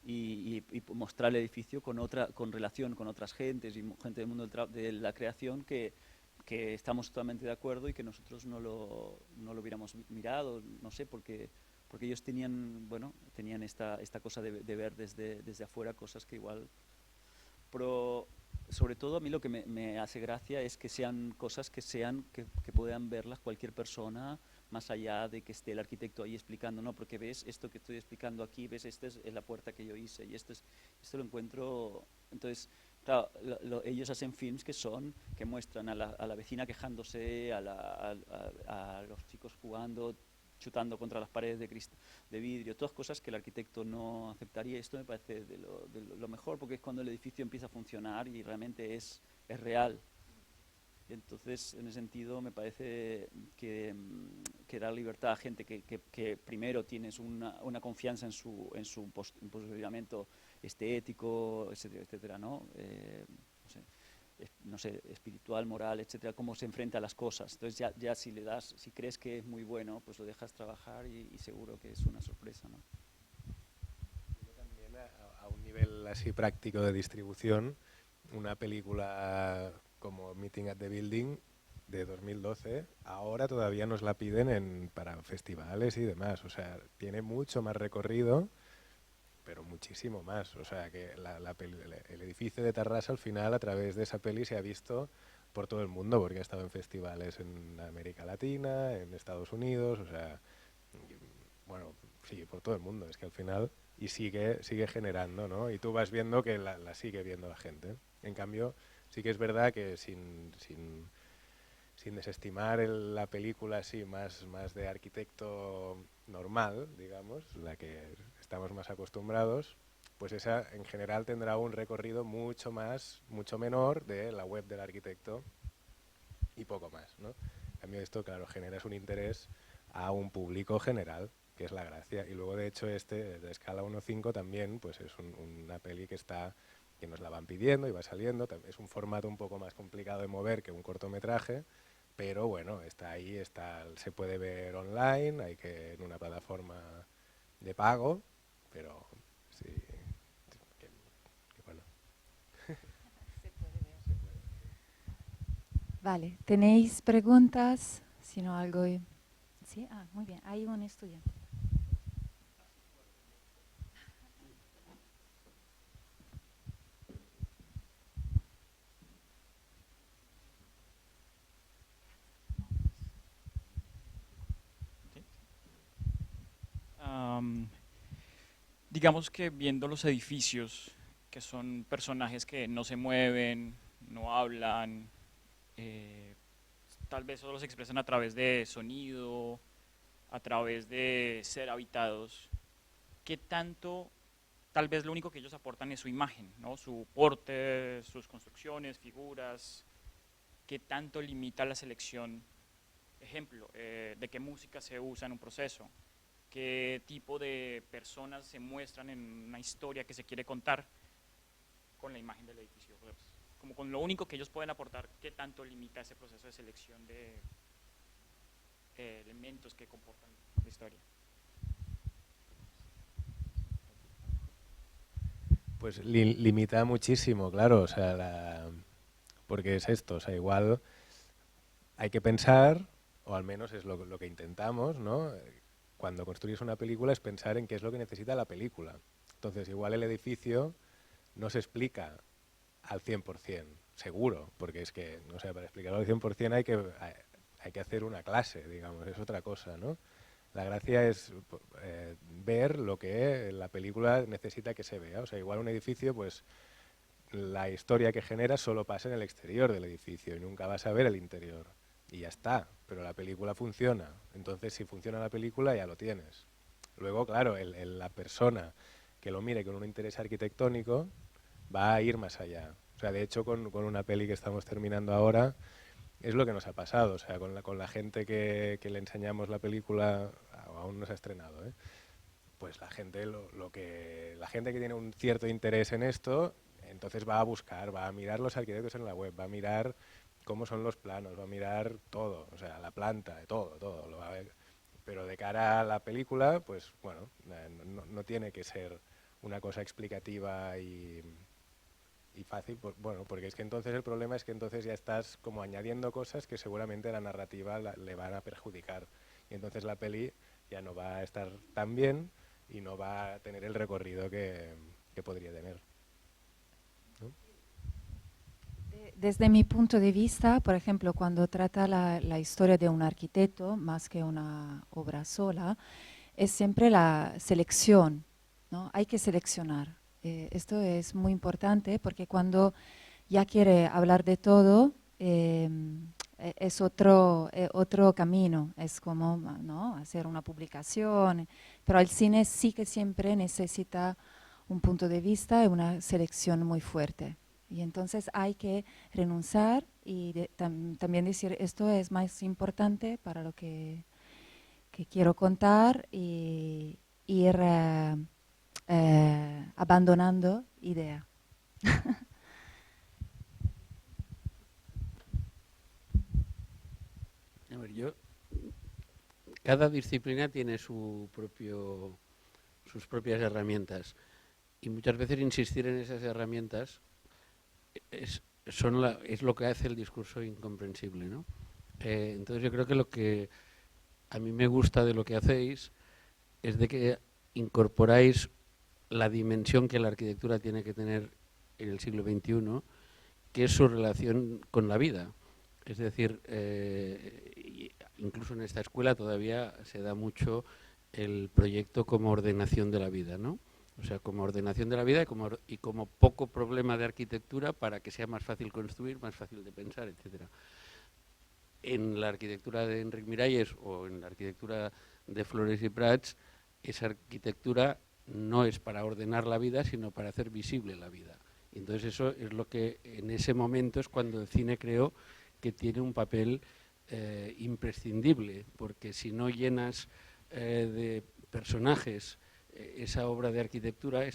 y mostrar el edificio con relación con otras gentes y gente del mundo de la creación que estamos totalmente de acuerdo y que nosotros no lo hubiéramos mirado, no sé, porque ellos tenían, bueno, tenían esta cosa de ver desde afuera cosas que igual... Pero sobre todo a mí lo que me hace gracia es que sean cosas que puedan verlas cualquier persona, más allá de que esté el arquitecto ahí explicando, no, porque ves esto que estoy explicando aquí, ves, esta es la puerta que yo hice y esto lo encuentro. Entonces, claro, ellos hacen films que muestran a la vecina quejándose, a los chicos jugando, chutando contra las paredes de vidrio, todas cosas que el arquitecto no aceptaría. Esto me parece de lo mejor, porque es cuando el edificio empieza a funcionar y realmente es real. Entonces, en ese sentido, me parece que dar libertad a gente que primero tienes una confianza en su posicionamiento estético, etcétera, etcétera, ¿no? No sé, espiritual, moral, etcétera, cómo se enfrenta a las cosas. Entonces, ya si crees que es muy bueno, pues lo dejas trabajar y seguro que es una sorpresa, ¿no? También a un nivel así práctico de distribución, una película como Meeting at the Building de 2012, ahora todavía nos la piden para festivales y demás. O sea, tiene mucho más recorrido, pero muchísimo más. O sea, que el edificio de Tarrasa al final a través de esa peli se ha visto por todo el mundo, porque ha estado en festivales en América Latina, en Estados Unidos, o sea, bueno, sí, por todo el mundo. Es que al final, y sigue generando, ¿no? Y tú vas viendo que la sigue viendo la gente. En cambio, sí que es verdad que sin desestimar la película así más de arquitecto normal, digamos, la que estamos más acostumbrados, pues esa en general tendrá un recorrido mucho menor de la web del arquitecto y poco más, ¿no? En cambio esto, claro, generas un interés a un público general, que es la gracia. Y luego, de hecho, de escala 1.5 también, pues es una peli que nos la van pidiendo y va saliendo. Es un formato un poco más complicado de mover que un cortometraje, pero bueno, está ahí, se puede ver online, en una plataforma de pago, pero sí, que bueno. Vale, ¿tenéis preguntas? Si no, algo... Sí, muy bien, hay un estudiante. Am, digamos que viendo los edificios, que son personajes que no se mueven, no hablan, eh, tal vez solo se expresan a través de sonido, a través de ser habitados, ¿qué tanto, tal vez lo único que ellos aportan es su imagen, ¿no? Su porte, sus construcciones, figuras, qué tanto limita la selección, ejemplo, de qué música se usa en un proceso, qué tipo de personas se muestran en una historia que se quiere contar con la imagen del edificio? Pues. como con lo único que ellos pueden aportar, ¿qué tanto limita ese proceso de selección de elementos que comportan la historia? Pues limita muchísimo, claro, o sea, porque es esto, o sea, igual hay que pensar, o al menos es lo que intentamos, ¿no? Cuando construyes una película es pensar en qué es lo que necesita la película. Entonces, igual el edificio no se explica al 100%, seguro, porque es que, o sea, para explicarlo al 100% hay que hacer una clase, digamos, es otra cosa, ¿no? La gracia es ver lo que la película necesita que se vea. O sea, igual un edificio, pues la historia que genera solo pasa en el exterior del edificio y nunca vas a ver el interior. Y ya está, pero la película funciona. Entonces, si funciona la película, ya lo tienes. Luego, claro, la persona que lo mire con un interés arquitectónico va a ir más allá. O sea, de hecho, con una peli que estamos terminando ahora, es lo que nos ha pasado. O sea, con la gente que le enseñamos la película, aún no se ha estrenado, ¿eh? Pues la gente que tiene un cierto interés en esto, entonces va a buscar, va a mirar los arquitectos en la web, va a mirar cómo son los planos, va a mirar todo, o sea, la planta, todo, lo va a ver. Pero de cara a la película, pues bueno, no tiene que ser una cosa explicativa y fácil, pues, bueno, porque es que entonces el problema es que entonces ya estás como añadiendo cosas que seguramente a la narrativa le van a perjudicar. Y entonces la peli ya no va a estar tan bien y no va a tener el recorrido que podría tener, ¿no? Desde mi punto de vista, por ejemplo, cuando trata la historia de un arquitecto, más que una obra sola, es siempre la selección, ¿no? Hay que seleccionar. Esto es muy importante porque cuando ya quiere hablar de todo, es otro camino, es como, ¿no?, hacer una publicación, pero el cine sí que siempre necesita un punto de vista y una selección muy fuerte. Y entonces hay que renunciar y también decir, esto es más importante para lo que quiero contar y ir abandonando idea. A ver, cada disciplina tiene sus propias herramientas y muchas veces insistir en esas herramientas es lo que hace el discurso incomprensible, ¿no? Entonces yo creo que lo que a mí me gusta de lo que hacéis es de que incorporáis la dimensión que la arquitectura tiene que tener en el siglo XXI, que es su relación con la vida. Es decir, incluso en esta escuela todavía se da mucho el proyecto como ordenación de la vida, ¿no? O sea, como ordenación de la vida y como poco problema de arquitectura para que sea más fácil construir, más fácil de pensar, etcétera. En la arquitectura de Enric Miralles o en la arquitectura de Flores y Prats, esa arquitectura no es para ordenar la vida, sino para hacer visible la vida. Y entonces eso es lo que en ese momento es cuando el cine creo que tiene un papel imprescindible, porque si no llenas de personajes esa obra de arquitectura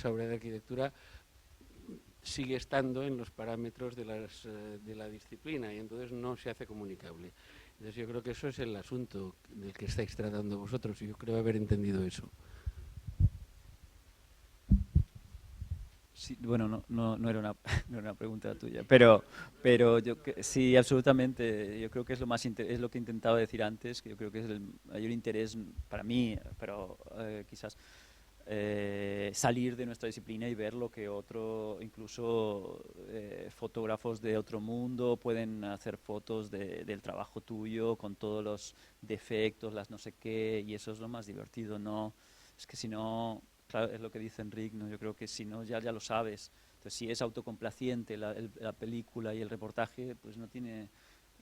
sigue estando en los parámetros de la disciplina y entonces no se hace comunicable. Entonces yo creo que eso es el asunto del que estáis tratando vosotros y yo creo haber entendido eso. Sí, bueno, no era una, no era una pregunta tuya, pero sí, absolutamente. Yo creo que es es lo que intentaba decir antes, que yo creo que es el mayor interés para mí, pero quizás salir de nuestra disciplina y ver lo que incluso fotógrafos de otro mundo pueden hacer fotos del trabajo tuyo con todos los defectos, las no sé qué, y eso es lo más divertido, ¿no? Es que si no, claro, es lo que dice Enric, ¿no? Yo creo que si no, ya lo sabes. Entonces, si es autocomplaciente la película y el reportaje, pues no tiene...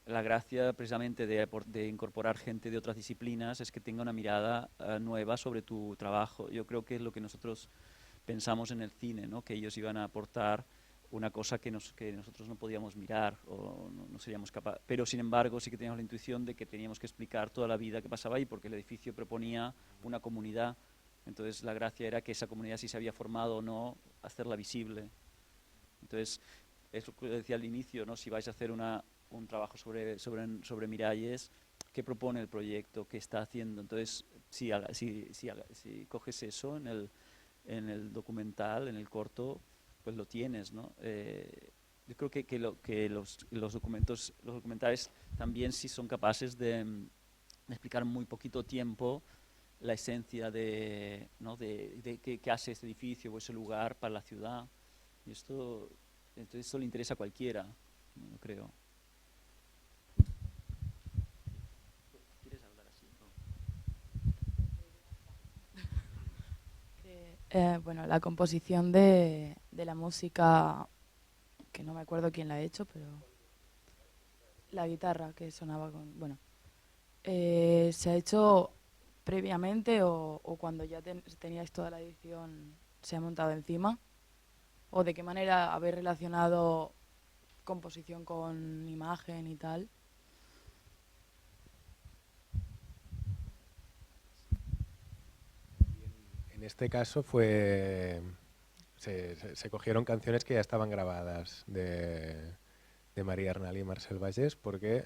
La gracia precisamente de incorporar gente de otras disciplinas es que tenga una mirada nueva sobre tu trabajo. Yo creo que es lo que nosotros pensamos en el cine, ¿no? Que ellos iban a aportar una cosa que nosotros no podíamos mirar o no seríamos capaces. Pero sin embargo sí que teníamos la intuición de que teníamos que explicar toda la vida que pasaba ahí porque el edificio proponía una comunidad. Entonces la gracia era que esa comunidad, si se había formado o no, hacerla visible. Entonces es lo que decía al inicio, ¿no? Si vais a hacer un trabajo sobre Miralles, ¿qué propone el proyecto? ¿Qué está haciendo? Entonces, si coges eso en el documental, en el corto, pues lo tienes, ¿no? Yo creo que los documentales también, si son capaces de explicar en muy poquito tiempo la esencia ¿no? de qué hace este edificio o ese lugar para la ciudad. Y entonces esto le interesa a cualquiera, yo creo. ¿Quieres hablar así? No. Bueno, la composición de la música, que no me acuerdo quién la ha hecho, pero la guitarra que sonaba bueno, se ha hecho previamente o cuando ya teníais toda la edición se ha montado encima, o de qué manera habéis relacionado composición con imagen y tal. En este caso se cogieron canciones que ya estaban grabadas de María Arnal y Marcel Vallès, porque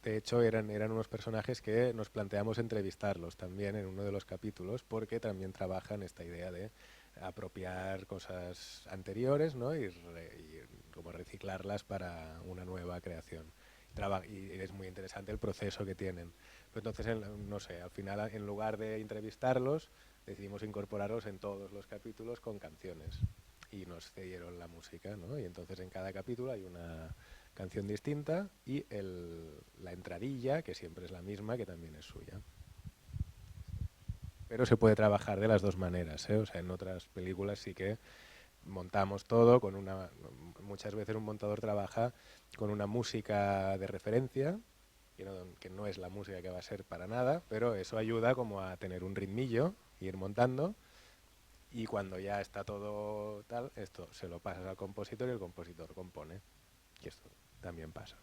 de hecho eran unos personajes que nos planteamos entrevistarlos también en uno de los capítulos, porque también trabajan esta idea de apropiar cosas anteriores, ¿no? y como reciclarlas para una nueva creación. Y es muy interesante el proceso que tienen. Pero entonces, no sé, al final, en lugar de entrevistarlos, decidimos incorporarlos en todos los capítulos con canciones. Y nos cedieron la música, ¿no? Y entonces en cada capítulo hay una canción distinta y la entradilla, que siempre es la misma, que también es suya. Pero se puede trabajar de las dos maneras, ¿eh? O sea, en otras películas sí que montamos todo con muchas veces un montador trabaja con una música de referencia, que no es la música que va a ser para nada, pero eso ayuda como a tener un ritmillo, ir montando, y cuando ya está todo tal, esto se lo pasas al compositor y el compositor compone, y esto también pasa.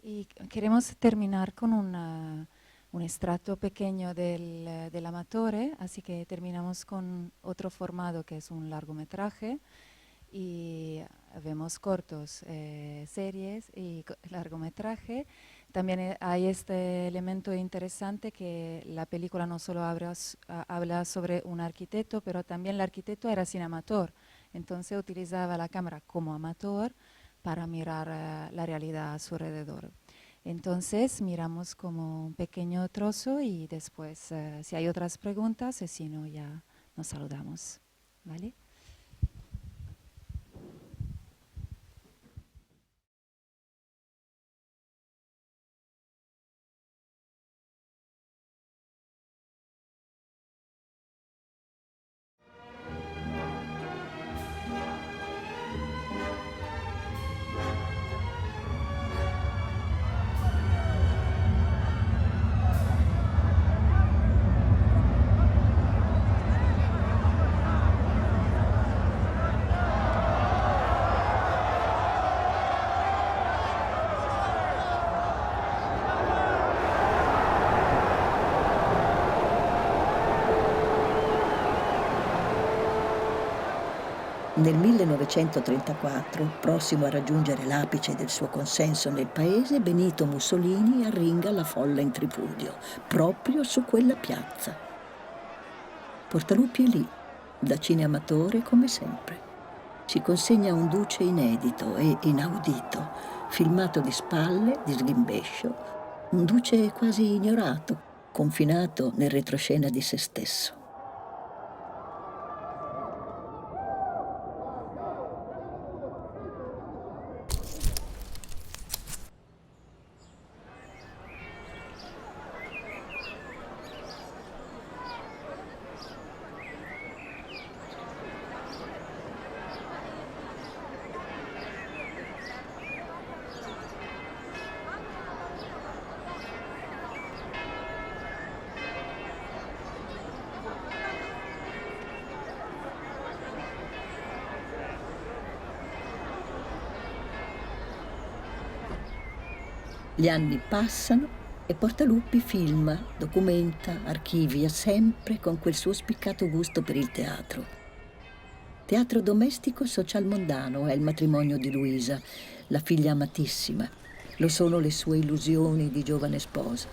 Y queremos terminar con un extracto pequeño del Amatore, así que terminamos con otro formato que es un largometraje y vemos cortos, series y largometraje. También hay este elemento interesante que la película no solo habla sobre un arquitecto, pero también el arquitecto era cinemator, entonces utilizaba la cámara como amateur para mirar la realidad a su alrededor. Entonces miramos como un pequeño trozo y después si hay otras preguntas, y si no ya nos saludamos, ¿vale? Nel 1934, prossimo a raggiungere l'apice del suo consenso nel paese, Benito Mussolini arringa la folla in tripudio, proprio su quella piazza. Portaluppi è lì, da cineamatore come sempre. Ci consegna un duce inedito e inaudito, filmato di spalle, di sghimbescio, un duce quasi ignorato, confinato nel retroscena di se stesso. Gli anni passano E Portaluppi filma, documenta, archivia, sempre con quel suo spiccato gusto per il teatro. Teatro domestico social-mondano è il matrimonio di Luisa, la figlia amatissima. Lo sono le sue illusioni di giovane sposa.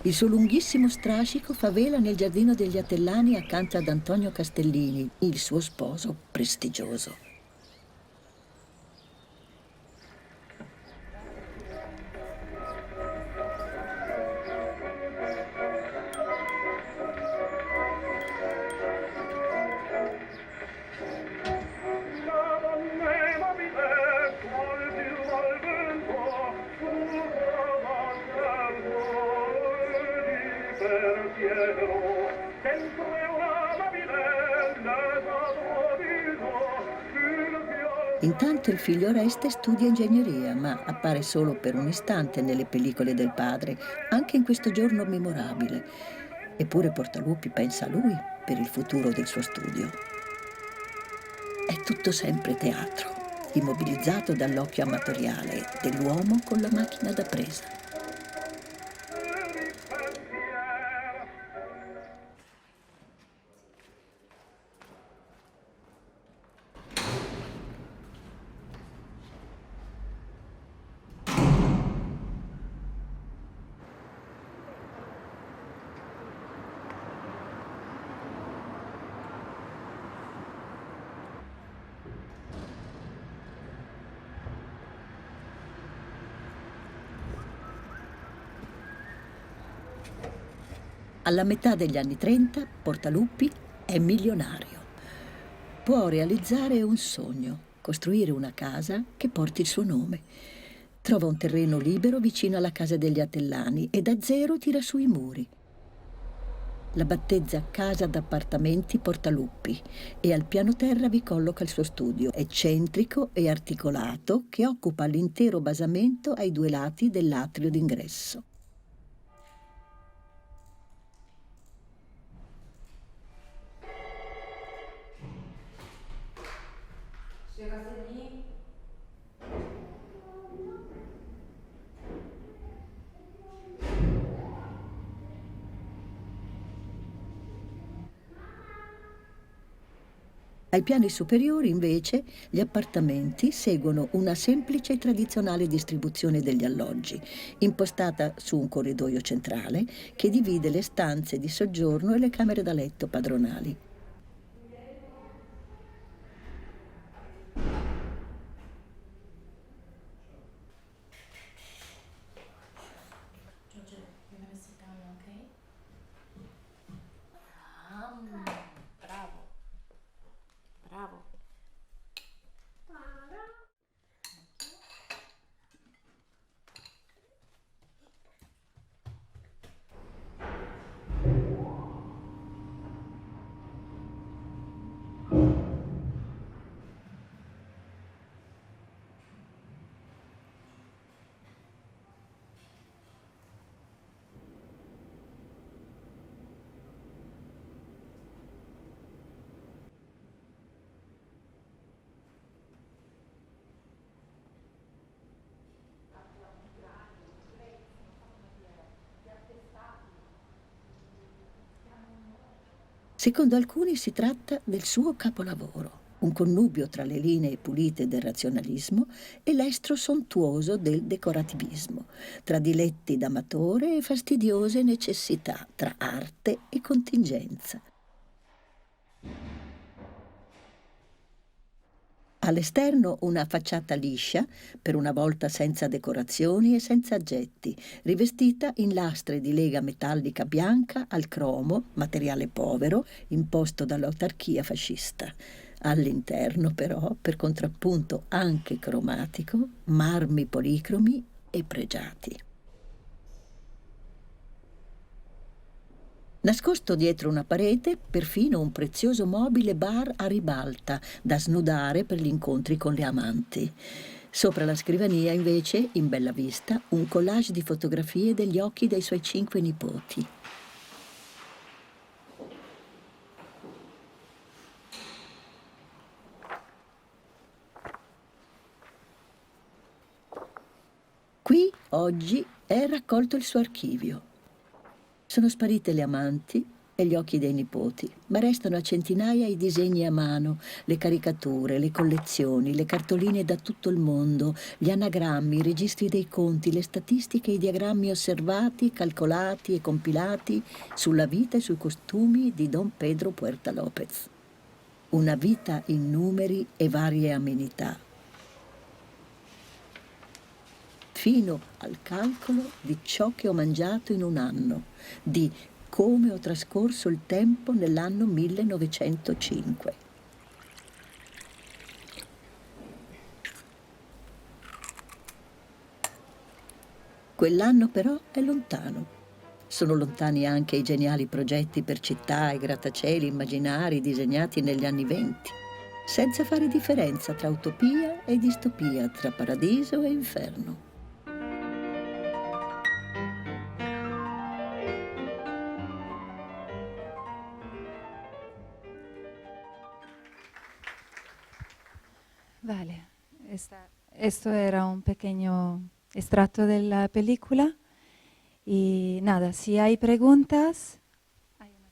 Il suo lunghissimo strascico fa vela nel giardino degli Atellani accanto ad Antonio Castellini, il suo sposo prestigioso. Intanto il figlio Oreste studia ingegneria, ma appare solo per un istante nelle pellicole del padre, anche in questo giorno memorabile. Eppure Portaluppi pensa a lui per il futuro del suo studio. È tutto sempre teatro, immobilizzato dall'occhio amatoriale dell'uomo con la macchina da presa. Alla metà degli anni 30, Portaluppi è milionario. Può realizzare un sogno, costruire una casa che porti il suo nome. Trova un terreno libero vicino alla casa degli Atellani e da zero tira su i muri. La battezza Casa d'Appartamenti Portaluppi e al piano terra vi colloca il suo studio, eccentrico e articolato, che occupa l'intero basamento ai due lati dell'atrio d'ingresso. Ai piani superiori, invece, gli appartamenti seguono una semplice e tradizionale distribuzione degli alloggi, impostata su un corridoio centrale che divide le stanze di soggiorno e le camere da letto padronali. Secondo alcuni si tratta del suo capolavoro, un connubio tra le linee pulite del razionalismo e l'estro sontuoso del decorativismo, tra diletti d'amatore e fastidiose necessità, tra arte e contingenza. All'esterno una facciata liscia, per una volta senza decorazioni e senza aggetti, rivestita in lastre di lega metallica bianca al cromo, materiale povero, imposto dall'autarchia fascista. All'interno, però, per contrappunto anche cromatico, marmi policromi e pregiati. Nascosto dietro una parete, perfino un prezioso mobile bar a ribalta, da snudare per gli incontri con le amanti. Sopra la scrivania, invece, in bella vista, un collage di fotografie degli occhi dei suoi 5 nipoti. Qui, oggi, È raccolto il suo archivio. Sono sparite le amanti e gli occhi dei nipoti, ma restano a centinaia i disegni a mano, le caricature, le collezioni, le cartoline da tutto il mondo, gli anagrammi, i registri dei conti, le statistiche e i diagrammi osservati, calcolati e compilati sulla vita e sui costumi di Don Pedro Puerta López. Una vita in numeri e varie amenità, fino al calcolo di ciò che ho mangiato in un anno, di come ho trascorso il tempo nell'anno 1905. Quell'anno però è lontano. Sono lontani anche i geniali progetti per città e grattacieli immaginari disegnati negli anni '20, senza fare differenza tra utopia e distopia, tra paradiso e inferno. Vale, esto era un pequeño extracto de la película. Y nada, si hay preguntas... Hay una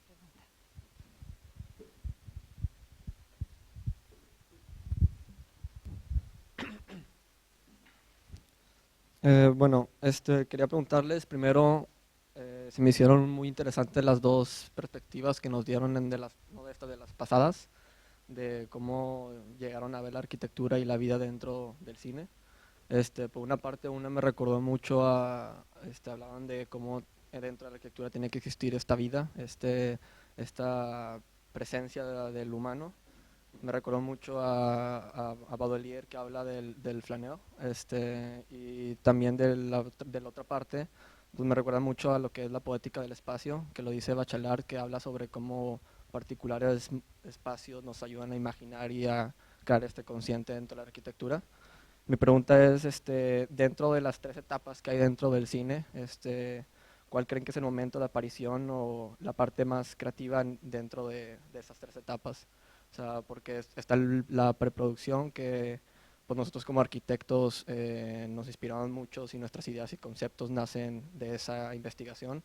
pregunta. Bueno, quería preguntarles primero, se me hicieron muy interesantes las dos perspectivas que nos dieron no de estas, de las pasadas, de cómo llegaron a ver la arquitectura y la vida dentro del cine. Por una parte, una me recordó mucho hablaban de cómo dentro de la arquitectura tiene que existir esta vida, esta presencia del humano. Me recordó mucho a Baudelaire, que habla del flaneur, y también de la otra parte, pues me recuerda mucho a lo que es la poética del espacio, que lo dice Bachelard, que habla sobre cómo particulares espacios nos ayudan a imaginar y a crear este consciente dentro de la arquitectura. Mi pregunta es, dentro de las 3 etapas que hay dentro del cine, ¿cuál creen que es el momento de aparición o la parte más creativa dentro de esas 3 etapas? O sea, porque está la preproducción, que pues nosotros como arquitectos nos inspiramos mucho y nuestras ideas y conceptos nacen de esa investigación.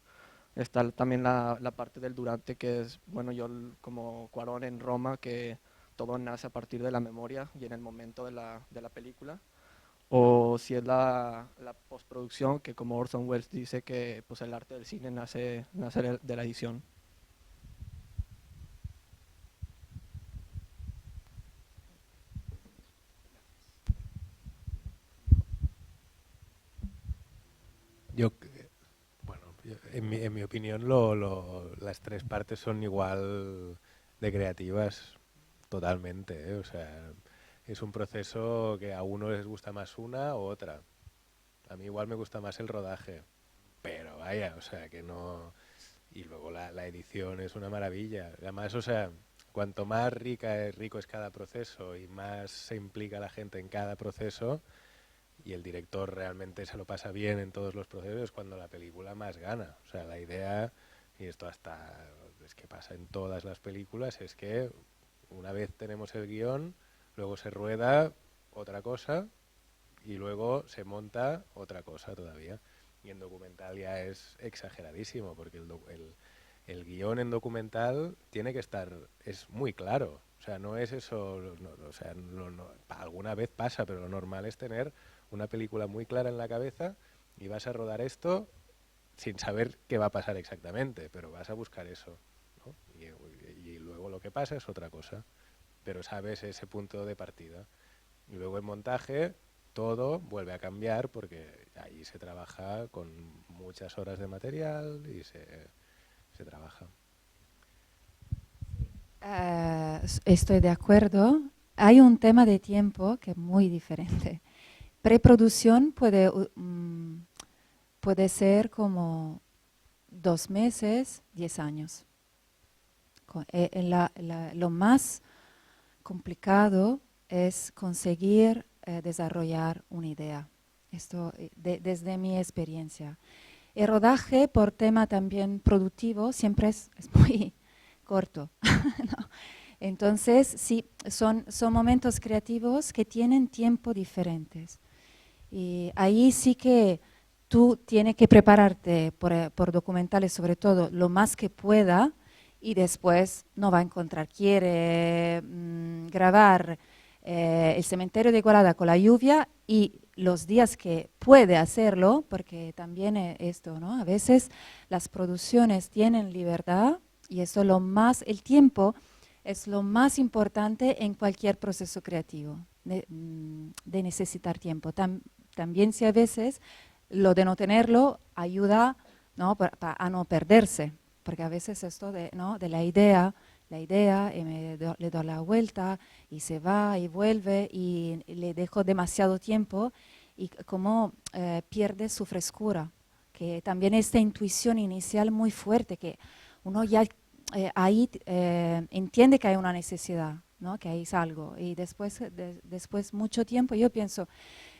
Está también la parte del durante, que es, bueno, yo como Cuarón en Roma, que todo nace a partir de la memoria y en el momento de la película. O si es la postproducción, que como Orson Welles dice que pues el arte del cine nace de la edición. En mi opinión, las 3 partes son igual de creativas totalmente, ¿eh? O sea, es un proceso que a uno les gusta más una u otra. A mí igual me gusta más el rodaje, pero vaya, o sea, que no... Y luego la edición es una maravilla. Además, o sea, cuanto más rico es cada proceso y más se implica la gente en cada proceso, y el director realmente se lo pasa bien en todos los procesos, es cuando la película más gana. O sea, la idea, y esto es que pasa en todas las películas, es que una vez tenemos el guión, luego se rueda otra cosa y luego se monta otra cosa todavía. Y en documental ya es exageradísimo, porque el guión en documental tiene que estar, es muy claro. O sea, no es eso, o sea, alguna vez pasa, pero lo normal es tener una película muy clara en la cabeza y vas a rodar esto sin saber qué va a pasar exactamente, pero vas a buscar eso, ¿no? Y luego lo que pasa es otra cosa, pero sabes ese punto de partida. Y luego en montaje todo vuelve a cambiar, porque ahí se trabaja con muchas horas de material y se trabaja. Estoy de acuerdo. Hay un tema de tiempo que es muy diferente. Preproducción puede ser como 2 meses, 10 años. Lo más complicado es conseguir desarrollar una idea. Esto desde mi experiencia. El rodaje, por tema también productivo, siempre es muy corto. ¿No? Entonces, sí, son momentos creativos que tienen tiempo diferentes. Y ahí sí que tú tienes que prepararte por documentales, sobre todo, lo más que pueda, y después no va a encontrar. Quiere grabar el cementerio de Igualada con la lluvia y los días que puede hacerlo, porque también esto, ¿no? A veces las producciones tienen libertad y eso el tiempo es lo más importante en cualquier proceso creativo, de necesitar tiempo. También si a veces lo de no tenerlo ayuda, ¿no? A no perderse, porque a veces esto ¿no? de la idea y le doy la vuelta y se va y vuelve y le dejo demasiado tiempo y como pierde su frescura, que también esta intuición inicial muy fuerte, que uno ya ahí entiende que hay una necesidad, ¿no? Que hay algo, y después mucho tiempo, yo pienso,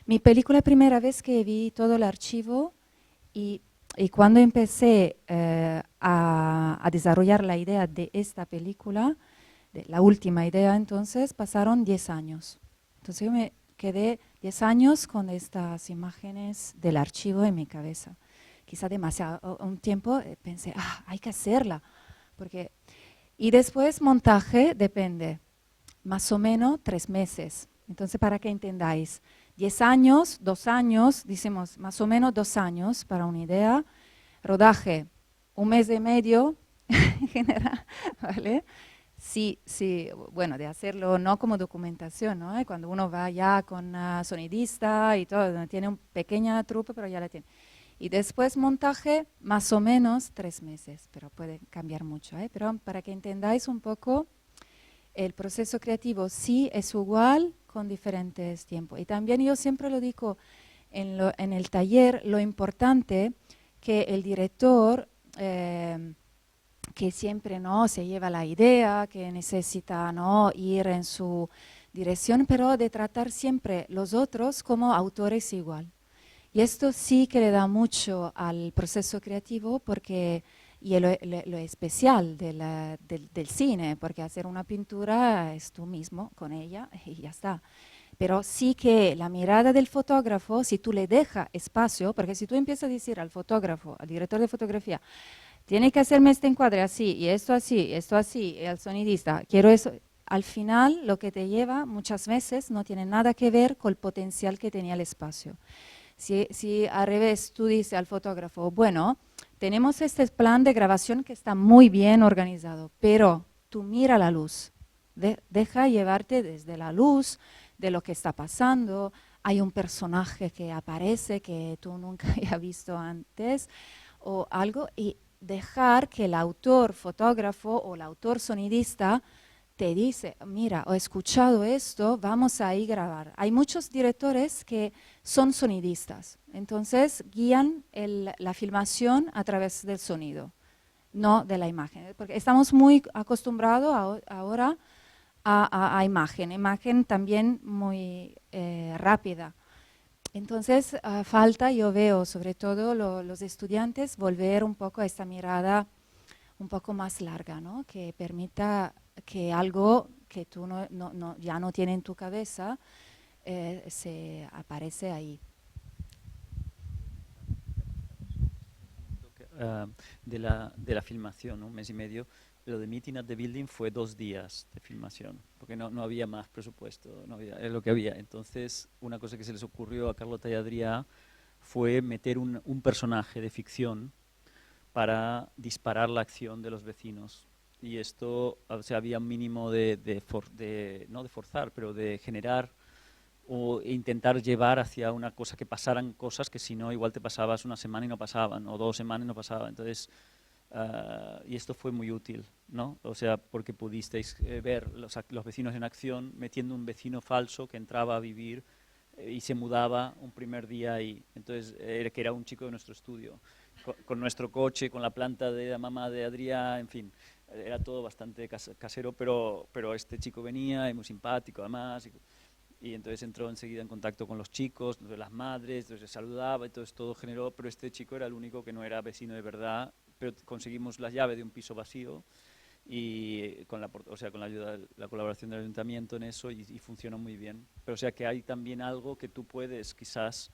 mi película primera vez que vi todo el archivo y cuando empecé a desarrollar la idea de esta película, de la última idea entonces, pasaron 10 años. Entonces yo me quedé 10 años con estas imágenes del archivo en mi cabeza. Quizá demasiado un tiempo pensé, hay que hacerla. Y después montaje depende, más o menos 3 meses. Entonces, para que entendáis, 10 años, 2 años, decimos más o menos 2 años para una idea, rodaje 1 mes y medio en general, ¿vale? Sí, bueno, de hacerlo no como documentación, ¿no? Cuando uno va ya con sonidista y todo, tiene una pequeña trupe, pero ya la tiene. Y después montaje, más o menos 3 meses, pero puede cambiar mucho, ¿eh? Pero para que entendáis un poco, el proceso creativo sí es igual con diferentes tiempos. Y también yo siempre lo digo en el taller, lo importante que el director, que siempre no se lleva la idea, que necesita no ir en su dirección, pero de tratar siempre los otros como autores igual. Y esto sí que le da mucho al proceso creativo porque y lo especial del cine, porque hacer una pintura es tú mismo con ella y ya está. Pero sí que la mirada del fotógrafo, si tú le dejas espacio, porque si tú empiezas a decir al fotógrafo, al director de fotografía, tiene que hacerme este encuadre así, y esto así, y al sonidista, quiero eso, al final lo que te lleva muchas veces no tiene nada que ver con el potencial que tenía el espacio. Si al revés tú dices al fotógrafo, bueno, tenemos este plan de grabación que está muy bien organizado, pero tú mira la luz, deja llevarte desde la luz de lo que está pasando, hay un personaje que aparece que tú nunca habías visto antes o algo, y dejar que el autor fotógrafo o el autor sonidista te dice, mira, he escuchado esto, vamos a ir a grabar. Hay muchos directores que son sonidistas, entonces guían la filmación a través del sonido, no de la imagen, porque estamos muy acostumbrados ahora a imagen también muy rápida. Entonces falta, yo veo sobre todo los estudiantes, volver un poco a esta mirada un poco más larga, ¿no? Que permita que algo que tú ya no tienes en tu cabeza se aparece ahí. De la filmación, ¿no? 1 mes y medio. Lo de Meeting at the Building fue 2 días de filmación, porque no había más presupuesto, es lo que había. Entonces, una cosa que se les ocurrió a Carlota y Adrià fue meter un personaje de ficción para disparar la acción de los vecinos. Y esto, o sea, había un mínimo no de forzar, pero de generar o intentar llevar hacia una cosa que pasaran cosas que si no igual te pasabas una semana y no pasaban, o 2 semanas y no pasaban. Entonces, y esto fue muy útil, ¿no? O sea, porque pudisteis ver los vecinos en acción, metiendo un vecino falso que entraba a vivir y se mudaba un primer día y entonces que era un chico de nuestro estudio, con nuestro coche, con la planta de la mamá de Adrià, en fin, era todo bastante casero, pero este chico venía y muy simpático además. Y entonces entró enseguida en contacto con los chicos, las madres, entonces les saludaba y todo generó, pero este chico era el único que no era vecino de verdad, pero conseguimos la llave de un piso vacío y con la ayuda, la colaboración del ayuntamiento en eso y funcionó muy bien. Pero o sea que hay también algo que tú puedes quizás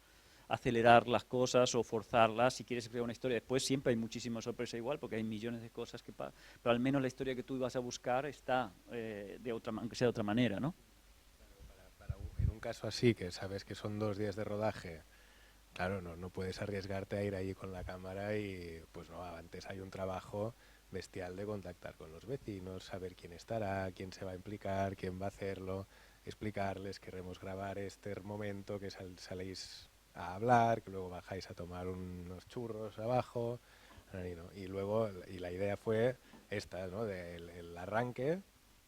acelerar las cosas o forzarlas. Si quieres crear una historia después, siempre hay muchísima sorpresa igual, porque hay millones de cosas que pasan, pero al menos la historia que tú vas a buscar está aunque sea de otra manera, ¿no? En un caso así, que sabes que son 2 días de rodaje, claro, no puedes arriesgarte a ir ahí con la cámara y, pues no, antes hay un trabajo bestial de contactar con los vecinos, saber quién estará, quién se va a implicar, quién va a hacerlo, explicarles, queremos grabar este momento, que saléis a hablar, que luego bajáis a tomar unos churros abajo, y luego, y la idea fue esta, ¿no? El arranque,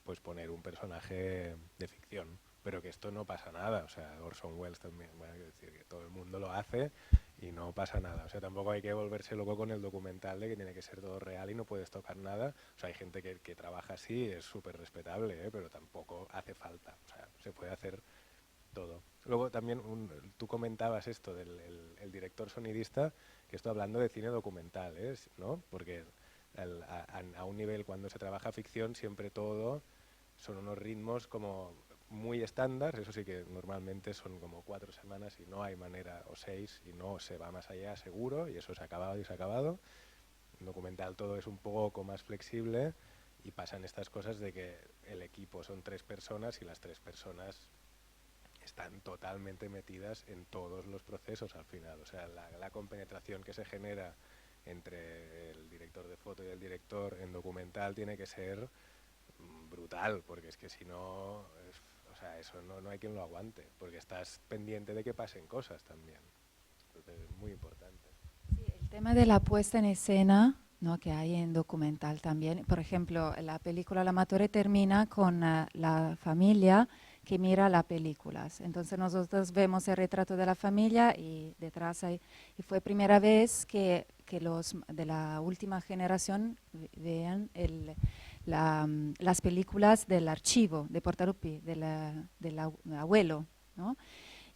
pues poner un personaje de ficción, pero que esto no pasa nada, o sea, Orson Welles también, bueno, quiero decir que todo el mundo lo hace y no pasa nada, o sea, tampoco hay que volverse loco con el documental de que tiene que ser todo real y no puedes tocar nada, o sea, hay gente que trabaja así, es súper respetable, pero tampoco hace falta, o sea, se puede hacer todo. Luego también tú comentabas esto del el director sonidista, que estoy hablando de cine documental, ¿no? Porque a un nivel cuando se trabaja ficción siempre todo son unos ritmos como muy estándar, eso sí que normalmente son como 4 semanas y no hay manera, o 6, y no se va más allá seguro, y eso se ha acabado y se ha acabado. En documental todo es un poco más flexible y pasan estas cosas de que el equipo son 3 personas y las 3 personas están totalmente metidas en todos los procesos al final, o sea, la compenetración que se genera entre el director de foto y el director en documental tiene que ser brutal, porque es que si no, o sea, eso no hay quien lo aguante, porque estás pendiente de que pasen cosas también. Entonces es muy importante. Sí, el tema de la puesta en escena, ¿no? Que hay en documental también. Por ejemplo, la película L'Amatore termina con la familia que mira las películas. Entonces nosotros vemos el retrato de la familia y detrás hay... Y fue primera vez que los de la última generación vean las películas del archivo de Portaluppi, del abuelo, ¿no?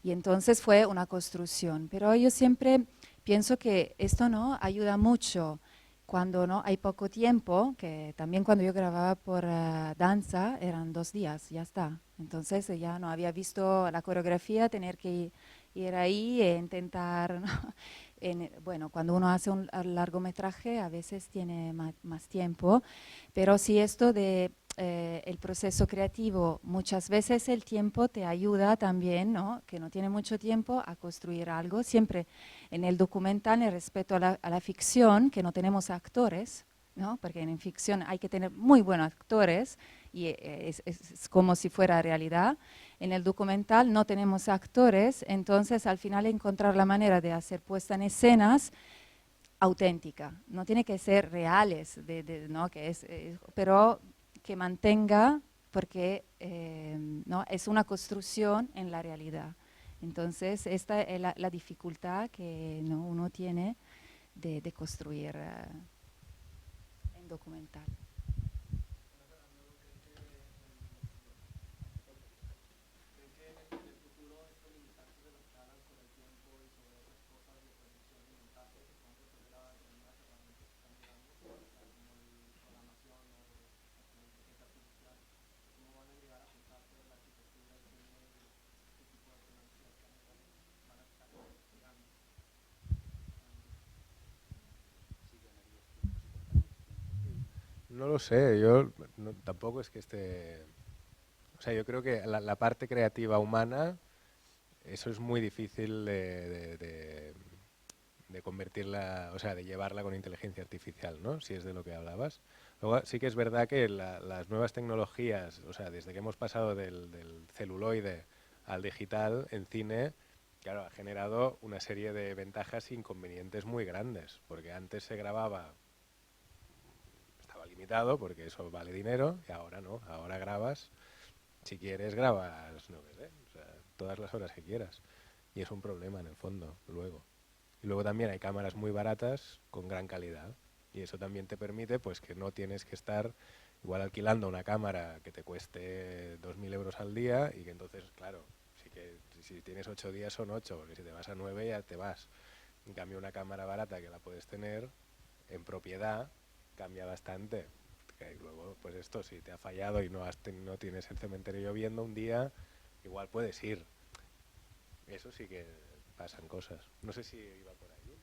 Y entonces fue una construcción. Pero yo siempre pienso que esto no ayuda mucho cuando no hay poco tiempo, que también cuando yo grababa por danza eran 2 días, ya está. Entonces ya no había visto la coreografía, tener que ir ahí e intentar, ¿no? Bueno, cuando uno hace un largometraje a veces tiene más tiempo, pero si esto de el proceso creativo, muchas veces el tiempo te ayuda también, ¿no? Que no tiene mucho tiempo a construir algo. Siempre en el documental, en respeto a la ficción, que no tenemos actores, ¿no? Porque en ficción hay que tener muy buenos actores y es como si fuera realidad. En el documental no tenemos actores, entonces al final encontrar la manera de hacer puesta en escenas auténtica. No tiene que ser reales, ¿no? Pero que mantenga, porque ¿no? Es una construcción en la realidad. Entonces, esta es la dificultad que, ¿no? Uno tiene de construir en documental. No lo sé, yo tampoco es que esté... O sea, yo creo que la parte creativa humana, eso es muy difícil de convertirla, o sea, de llevarla con inteligencia artificial, ¿no? Si es de lo que hablabas. Luego sí que es verdad que las nuevas tecnologías, o sea, desde que hemos pasado del celuloide al digital en cine, claro, ha generado una serie de ventajas e inconvenientes muy grandes, porque antes se grababa, estaba limitado porque eso vale dinero, y ahora no, ahora grabas, si quieres grabas, no sé, o sea, todas las horas que quieras, y es un problema en el fondo, luego. Y luego también hay cámaras muy baratas con gran calidad, y eso también te permite pues que no tienes que estar igual alquilando una cámara que te cueste 2.000 euros al día, y que entonces, claro, sí que si tienes 8 días son 8, porque si te vas a 9 ya te vas. En cambio, una cámara barata que la puedes tener en propiedad cambia bastante. Que luego, pues esto, si te ha fallado y no tienes el cementerio lloviendo un día, igual puedes ir. Eso sí que pasan cosas. No sé si iba por ahí.